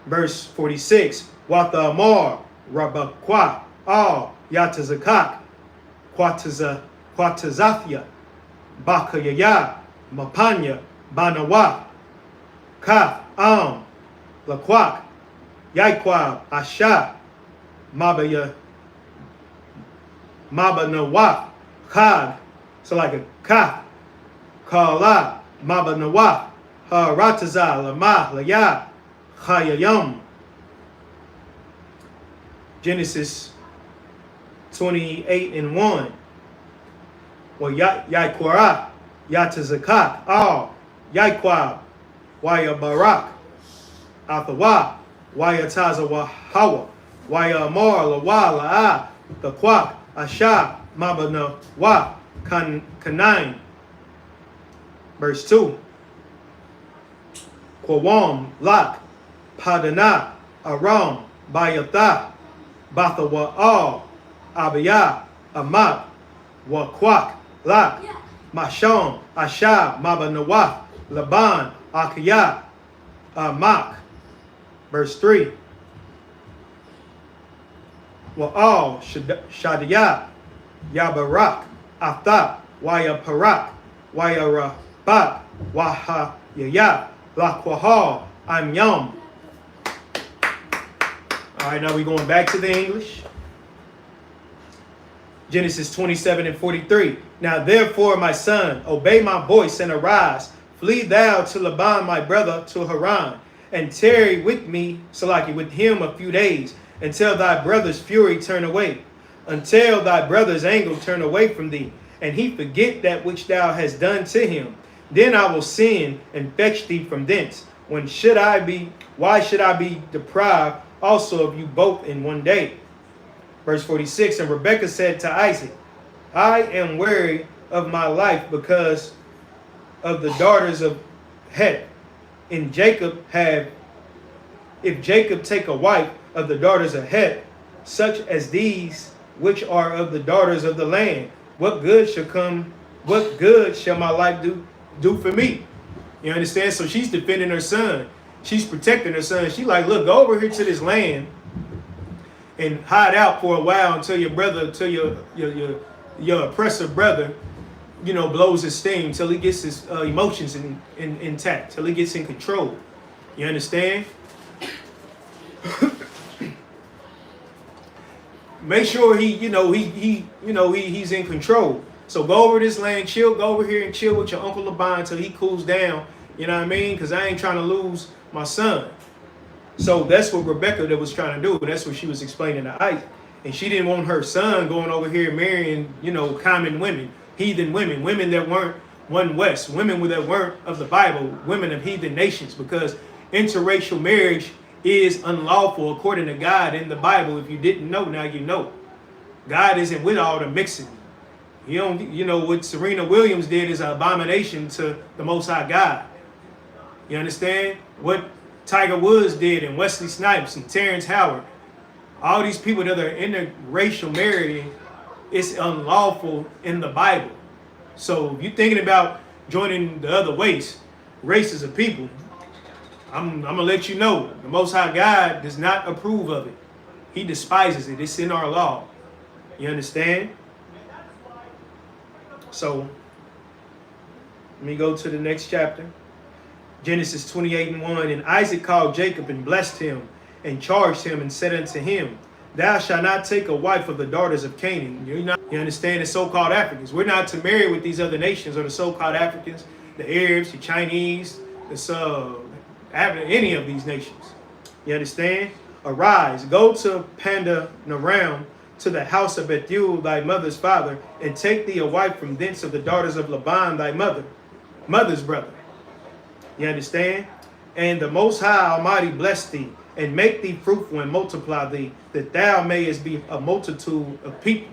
[SPEAKER 1] Verse 46. Wata Amar. Rabakwa. Al. Yatazakak. Kwatazafia. Bakayaya. Mapanya. Banawa. Kaf. Lakwak. Yaikwab. Asha. Mabanawa. Khad. So like a kaf. Kala. Mabanawa. Harataza. Lama. Laya. Chayayam. Genesis 28:1. Well, Yaquara, Yatazakak, Al, Yaiquab, Waya Barak, Athawa, Waya Tazawa Hawa, Waya Amar, Lawa, La'a, the Kwak, Asha, Mabana, Wa, Kanaim. Verse 2. Kwawam, Lak, Padana, Aram, Bayatha, Bathawa Al, Abiyah, Amak, Wakwak, Lak, Masham, Asha, Mabanawa, Laban, Akiyah, Amak. Verse 3. Wa'al, Shadiyah, Yabarak, Athak, Waya Parak, Waya Rabak, Waha Yaya, Lakwahal, I'm Yum. All right, now we're going back to the English. Genesis 27:43. Now therefore, my son, obey my voice and arise. Flee thou to Laban, my brother, to Haran, and tarry with me, Salaki, with him a few days, until thy brother's fury turn away, until thy brother's anger turn away from thee, and he forget that which thou hast done to him. Then I will send and fetch thee from thence. Why should I be deprived also of you both in one day? Verse 46. And Rebekah said to Isaac, I am weary of my life because of the daughters of Het. If Jacob take a wife of the daughters of Het, such as these which are of the daughters of the land, what good shall my life do for me? You understand? So she's defending her son. She's protecting her son. She like, look, go over here to this land and hide out for a while until your brother, until your oppressor brother, blows his steam, till he gets his emotions intact, till he gets in control. You understand? Make sure he's in control. So go over this land, go over here and chill with your Uncle Laban until he cools down. You know what I mean? Because I ain't trying to lose my son. So that's what Rebekah was trying to do. That's what she was explaining to Isaac. And she didn't want her son going over here marrying, common women, heathen women that weren't one West, women that weren't of the Bible, women of heathen nations, because interracial marriage is unlawful according to God in the Bible. If you didn't know, now you know. God isn't with all the mixing. What Serena Williams did is an abomination to the Most High God. You understand? What Tiger Woods did, and Wesley Snipes and Terrence Howard, all these people that are interracial marrying, it's unlawful in the Bible. So if you're thinking about joining the other races of people, I'm going to let you know, the Most High God does not approve of it. He despises it. It's in our law. You understand? So let me go to the next chapter. Genesis 28:1. And Isaac called Jacob and blessed him and charged him and said unto him, thou shalt not take a wife of the daughters of Canaan. You understand, the so-called Africans. We're not to marry with these other nations or the so-called Africans, the Arabs, the Chinese, It's any of these nations. You understand? Arise, go to Pandanaram, to the house of Bethuel, thy mother's father, and take thee a wife from thence of the daughters of Laban, thy mother's brother. You understand? And the Most High Almighty bless thee, and make thee fruitful and multiply thee, that thou mayest be a multitude of people.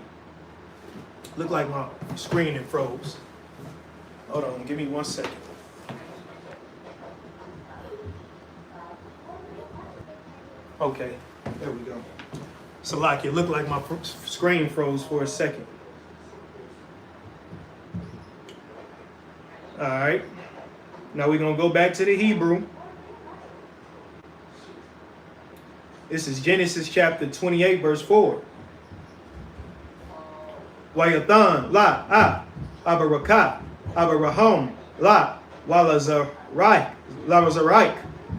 [SPEAKER 1] Look like my screen and froze. Hold on, give me 1 second. Okay, there we go. So like it looked like my screen froze for a second. All right. Now we're going to go back to the Hebrew. This is Genesis chapter 28, verse 4. Wayathan, la, abarakat, abarahom, la, walazarik,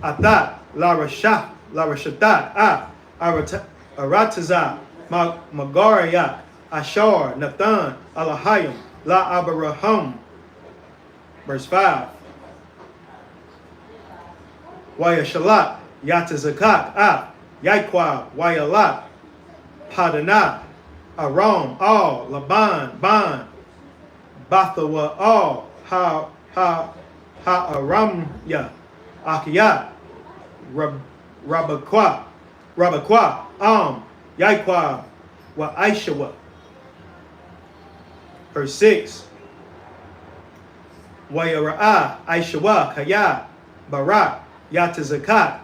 [SPEAKER 1] atat, larashatat, aratazah, magariyak, ashar, nathan, alahayim, la abarahom. Verse 5. Wayashalat, yatazakat, Yaiqua, Wayalat, Padanah, Aram, all, Laban, Ban, Bathawa, all, Aramya, Akiyat, Rabakwa, Yaiqua, Wa Aishawa. Verse 6. Wayara, Aishawa, Kaya, Barak, Yatazakat,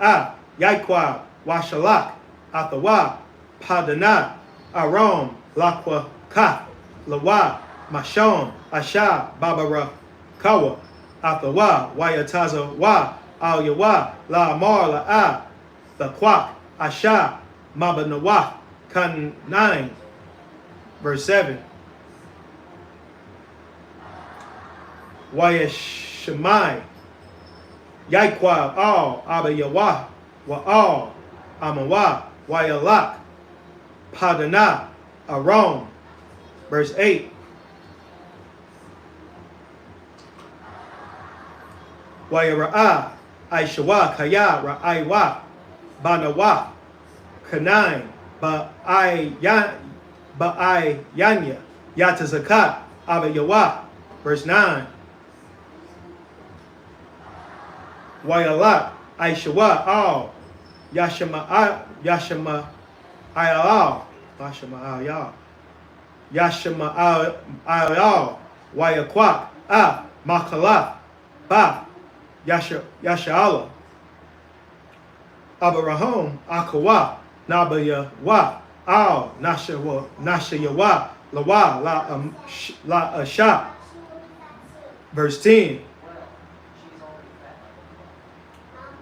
[SPEAKER 1] Yaiqua, Washalak, Athawa, Padana, Aram, Lakwa, Kath, Lawa, Mashon, Asha, Babara, Kawa, Athawa, Wayataza, Wa, Al Yawa, La Amar, La the Kwak, Asha, Mabanawa, Kan 9. Verse 7. Wayashemai, Yaiqua, Al, Abba Yawa, Wa Al, Amawa, Wayalak, Padana, Aram. Verse 8. Wayara'a, Aishawa, Kaya, Ra'aiwa, Banawa, Kanai, Ba'ayanya, Yatazakat, Abayawa. Verse 9. Wayalak, Aishawa, Al, Yashama Ayal, Wayakwak, Makala, Ba, Yasha'ala, Abarahom, Akawa, Nabaya, Wa, Al, Nashayawa, Lawa, La Asha. Verse 10.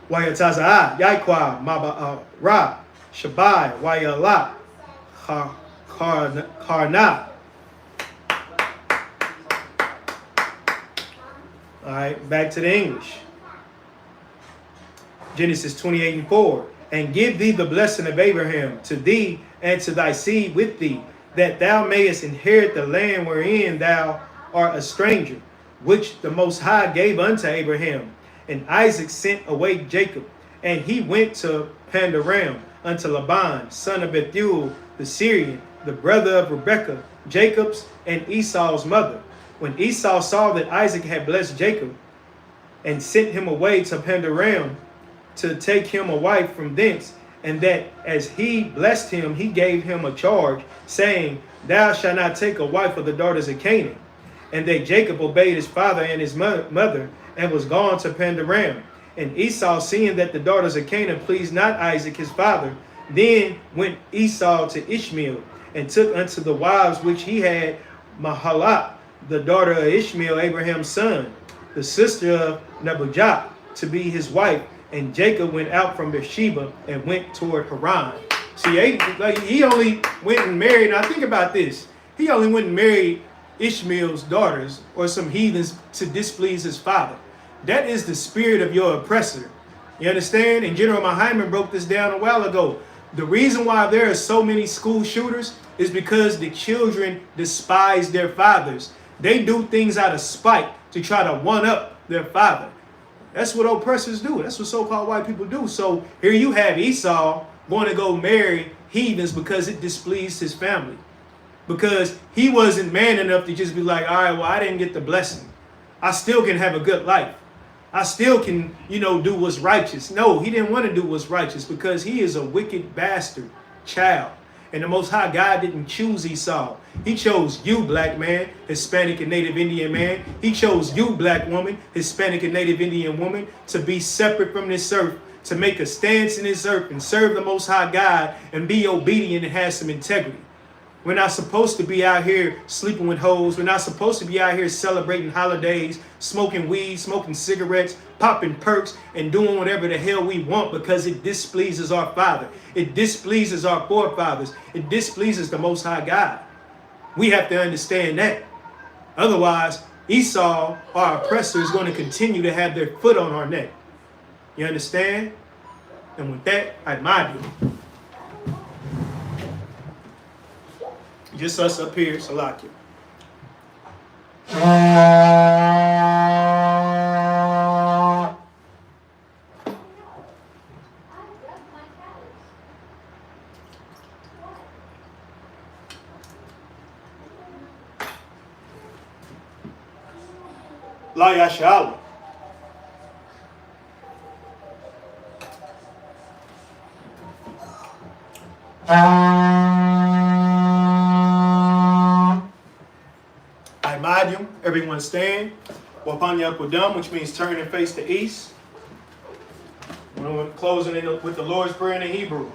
[SPEAKER 1] Wayataza, Yaiqua, Maba Ra, Shabai, Wayala, Karna. All right, back to the English. Genesis 28 and 4. And give thee the blessing of Abraham to thee and to thy seed with thee, that thou mayest inherit the land wherein thou art a stranger, which the Most High gave unto Abraham. And Isaac sent away Jacob, and he went to Pandaram unto Laban, son of Bethuel the Syrian, the brother of Rebekah, Jacob's and Esau's mother. When Esau saw that Isaac had blessed Jacob, and sent him away to Pandaram to take him a wife from thence, and that as he blessed him, he gave him a charge, saying, Thou shalt not take a wife of the daughters of Canaan. And that Jacob obeyed his father and his mother, and was gone to Pandaram. And Esau, seeing that the daughters of Canaan pleased not Isaac his father, then went Esau to Ishmael, and took unto the wives which he had Mahalat, the daughter of Ishmael, Abraham's son, the sister of Nebuchadnezzar, to be his wife. And Jacob went out from Beersheba and went toward Haran. See, he only went and married. Now think about this. He only went and married Ishmael's daughters, or some heathens, to displease his father. That is the spirit of your oppressor. You understand? And General Mahaiman broke this down a while ago. The reason why there are so many school shooters is because the children despise their fathers. They do things out of spite to try to one-up their father. That's what oppressors do. That's what so-called white people do. So here you have Esau going to go marry heathens because it displeased his family. Because he wasn't man enough to just be like, all right, well, I didn't get the blessing. I still can have a good life. I still can, do what's righteous. No, he didn't want to do what's righteous because he is a wicked bastard child. And the Most High God didn't choose Esau. He chose you, black man, Hispanic and Native Indian man. He chose you, black woman, Hispanic and Native Indian woman, to be separate from this earth, to make a stance in this earth and serve the Most High God and be obedient and have some integrity. We're not supposed to be out here sleeping with hoes. We're not supposed to be out here celebrating holidays, smoking weed, smoking cigarettes, popping perks, and doing whatever the hell we want because it displeases our Father. It displeases our forefathers. It displeases the Most High God. We have to understand that. Otherwise, Esau, our oppressor, is going to continue to have their foot on our neck. You understand? And with that, I admire you. Just us up here, Salakia. La Yashala. Everyone stand. Wapanya Kudam, which means turn and face the east. We're closing it with the Lord's Prayer in Hebrew.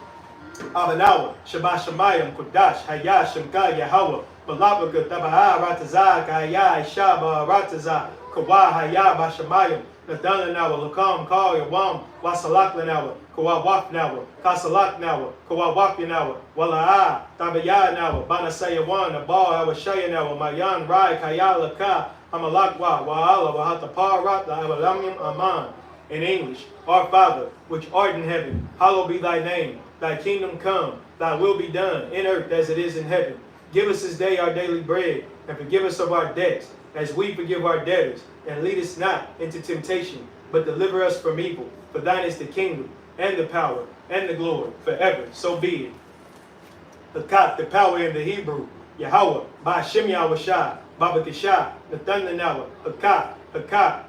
[SPEAKER 1] Abanawa, Shabbat Shemayim, Kudash, Hayah, Shemka, Yahweh, Balabaka, Tabaha, Ratazah, Kaya, Shaba, Ratazah, Kawa, Hayah, Bashamayim, Nadana, Lakam, Kal, Yawam, Wasalak Lanawa, Kawa Wak Nawa, Kasalak Nawa, Kawa Wak Yanawa, Wala'a, Tabaya Nawa, Banasayawan, Abal, Awashaya Nawa, Mayan, Rai, Kaya, Laka, Amalakwa, Wa'ala, Wahatapar, Rat, Abalamim, Aman. In English, Our Father, which art in heaven, hallowed be thy name. Thy kingdom come, thy will be done, in earth as it is in heaven. Give us this day our daily bread, and forgive us of our debts, as we forgive our debtors. And lead us not into temptation, but deliver us from evil. For thine is the kingdom, and the power, and the glory, forever. So be it. The power in the Hebrew, Yahweh, Ba'ashem Yahweh, Baba Kishah, Nathan Nawa, Hakat,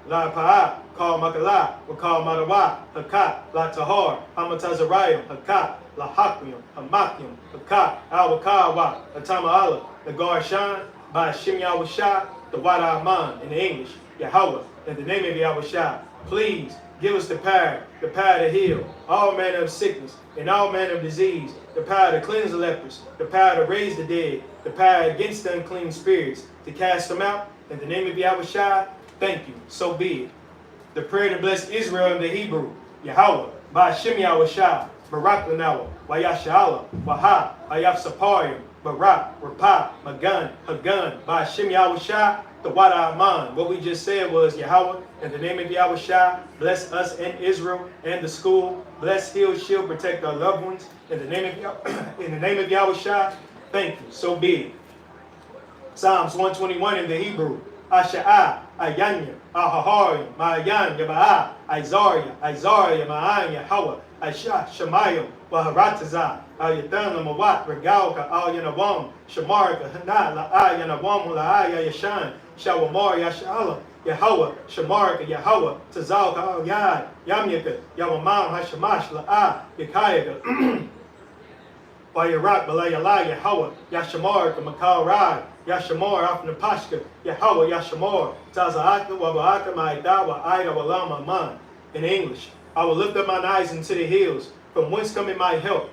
[SPEAKER 1] La Pa'ah, Kal Makalah, Wakal Madawa, Hakat, La Tahar, Hamatazarayim, Hakat, La Hakim, Hamakim, Hakat, Al Wakawa, Atama'ala, the Garshan, Ba'ashem Yahweh, the Wada Aman, in the English, Yahweh, in the name of Yahweh, please give us the power to heal all manner of sickness and all manner of disease, the power to cleanse the lepers, the power to raise the dead, the power against the unclean spirits, to cast them out, in the name of Yahweh, thank you, so be it. The prayer to bless Israel in the Hebrew, Yahweh, Ba'ashem Yahweh, Barak Lanawa, Wayashala, Waha, Ayaf Saparim, Barak, Rapah, Magan, Hagan, Ba'ashem Yahweh, the Wada Aman. What we just said was, Yahweh, in the name of Yahweh, bless us and Israel and the school. Bless, heal, shield, protect our loved ones. In the name of Yahweh, thank you, so be it. Psalms 121 in the Hebrew, Asha'ah, Ayanya, Ahaharim, Ma'ayan, Yaba'ah, Isaiah, Ma'an, Yahweh, Aishah, Shemayim, Waharatazah, Ayatan, Lamawat, Regalka, Al Yanawam, Shamarka, Hana, La'a, Yanawam, La'a, Yashan, Shawamar, Yashala, Yahweh, Shamarka, Yahweh, Tazalka, Al Yad, Yamyaka, Yawamam, Hashamash, La'a, Yakayaka, Wayarak, Balayala, Yahweh, Yashamarka, Makal Rai, Yashamor, Afnapashka, Yahweh, Yashamor, Taza'aka, Waba'aka, Ma'ida, Wa'ida, Walama, Man. In English, I will lift up mine eyes into the hills, from whence cometh my help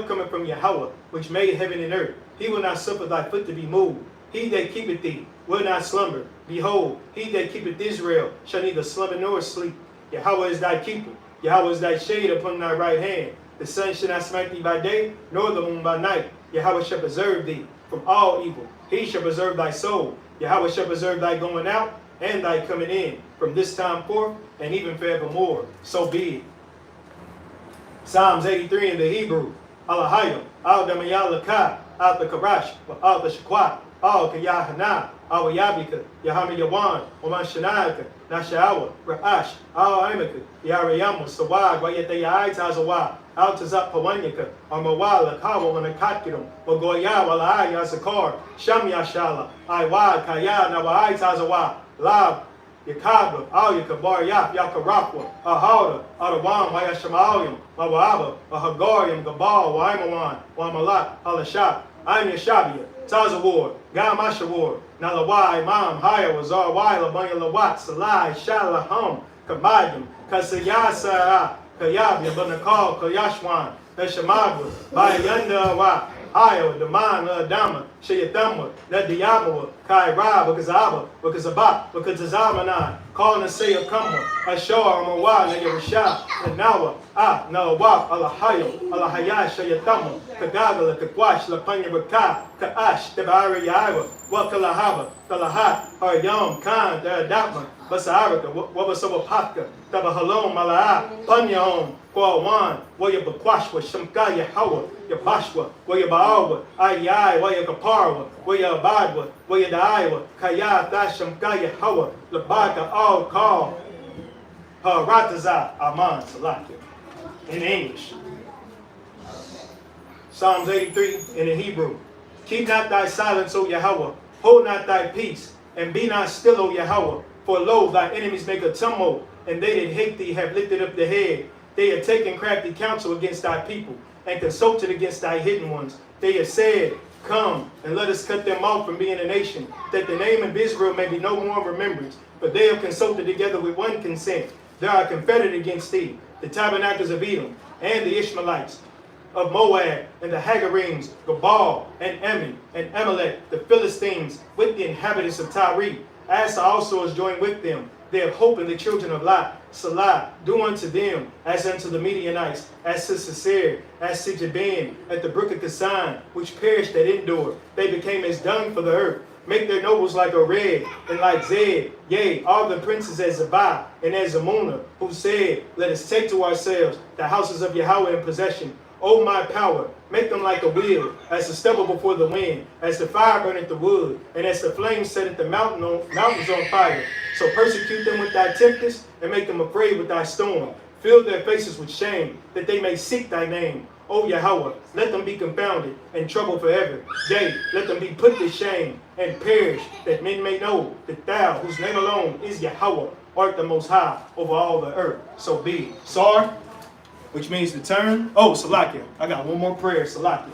[SPEAKER 1] coming from Yahweh, which made heaven and earth. He will not suffer thy foot to be moved. He that keepeth thee will not slumber. Behold, he that keepeth Israel shall neither slumber nor sleep. Yahweh is thy keeper. Yahweh is thy shade upon thy right hand. The sun shall not smite thee by day, nor the moon by night. Yahweh shall preserve thee from all evil. He shall preserve thy soul. Yahweh shall preserve thy going out and thy coming in, from this time forth and even forevermore. So be it. Psalms 83 in the Hebrew. Alahayim, Al Damayalaka, Al the Karash, Al the Shakwat, Al Kayahana, Awa Yabika, Yahama Yawan, Oman Shanaka, Nashawa, Ra'ash, Al Amika, Yarayama, Sawad, Wayate Yaitazawa, Altazap Pawanyaka, Amawala, Kawa, Wanakakirum, Wagoya, Wala Yazakar, Shamya Shala, Iwad, Kaya, Nawa Aitazawa, Lab, Yakaba, Alyaka, Baryap, Yakarakwa, Ahauda, Adawan, Wayashamalim, Mawaba, Ahagarium, Gabal, Waimawan, Wamalat, Alashap, I'm Yashabia, Tazawar, Gamashawar, Nalawai, Mam, Haya, Wazar, Waila, Banyalawat, Salai, Shalaham, Kamayim, Kasayasa, Kayabia, Banakal, Kayashwan, Neshamagwa, Bayanda, Wa, Haya, Daman, Dama, Shayatama, Nadiyabawa, Kai Rab, Bakazaba, Bakazaba, Bakazazamanan, Call Nasaya Kama, Ashar, Mawa, Nayarasha, Nawa, Nawab, Alahayo, Alahaya, Shayatama, Kagagala, Kakwash, Lapanya Baka, Kaash, Tabari Yawa, Wakalahaba, Kalahat, Haryam, Khan, Dadatman, Basaraka, Wabasawapaka, Tabahalom, Malaa, Panyahom, Kwawan, Waya Bakwashwa, Shamka, Yahawa, Yabashwa, Waya Baawa, Ayai, Waya Kaparwa, Waya Abadwa, Waya Daiwa, Kaya, Dashamka, Yahawa, Labaka, all call Rataza, Aman, Salaki. In English. Psalms 83 in the Hebrew. Keep not thy silence, O Yahweh. Hold not thy peace, and be not still, O Yahweh. For lo, thy enemies make a tumult, and they that hate thee have lifted up the head. They have taken crafty counsel against thy people, and consulted against thy hidden ones. They have said, Come, and let us cut them off from being a nation, that the name of Israel may be no more remembrance. But they have consulted together with one consent. They are confederate against thee, the tabernacles of Edom, and the Ishmaelites of Moab, and the Hagarims, Gabal, and Ammon, and Amalek, the Philistines, with the inhabitants of Tyre. Asa also is joined with them. They have hope in the children of Lot. Salah, do unto them as unto the Midianites, as to Sisera, as to Jabin, at the brook of Kasan, which perished at Endor. They became as dung for the earth. Make their nobles like Oreb, and like Zeb, yea, all the princes as Zabah, and as Zamunah, who said, Let us take to ourselves the houses of Yahweh in possession. O my power, make them like a wheel, as the stubble before the wind, as the fire burneth the wood, and as the flame setteth the mountains on fire. So persecute them with thy tempest, and make them afraid with thy storm. Fill their faces with shame, that they may seek thy name. O Yahweh, let them be confounded and troubled forever. Yea, let them be put to shame and perish, that men may know that thou, whose name alone is Yahweh, art the most high over all the earth. So be it. Sar, which means to turn. Oh, Salakia. I got one more prayer, Salakia.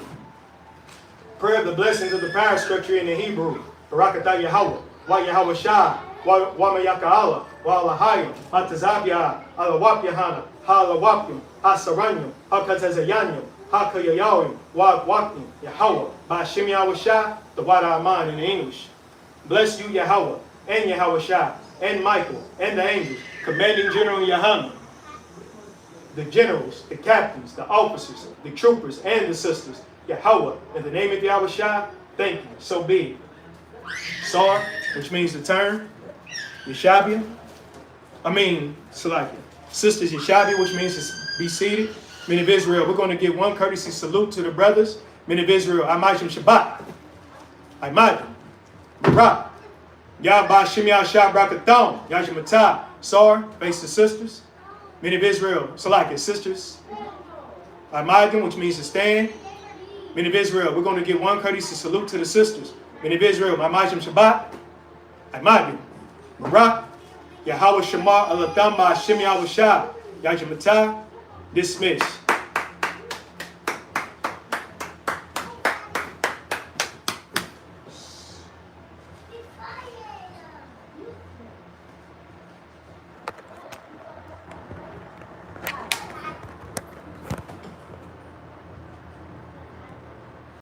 [SPEAKER 1] Prayer of the blessings of the power structure in the Hebrew. Barakatah Yahweh, Wa Yahweh Shah, Wa Mayaka'ala, Wa Alahayim, Ha Tazabiyah, Alawap Yahana, Ha Alawapim, Ha Saranyim, Ha Katazayanyim, Ha Kayayawim, Wa Wakim, Yahweh, Ba Shem Yahweh Shah, the Wada Aman in English. Bless you, Yahweh, and Yahweh Shah, and Michael, and the angels, commanding General Yahana, the generals, the captains, the officers, the troopers, and the sisters. Yahweh, in the name of Yahweh Shah, thank you. So be it. Sar, which means to turn. Yeshabia, Salakia. Sisters Yeshabia, which means to be seated. Men of Israel, we're going to give one courtesy salute to the brothers. Men of Israel, Amajim Shabbat. Imajim. Barak. Yahba Shemiyah Shah Brakathon. Yajimatah. Sar, face the sisters. Men of Israel, Salakia, sisters. Imajim, which means to stand. Men of Israel, we're going to give one courtesy salute to the sisters. Men of Israel, Imajim Shabbat. Imajim. Barak. Yahweh Shema Alatham Ba Shem Yahweh Shah. Yajimatah. Dismiss.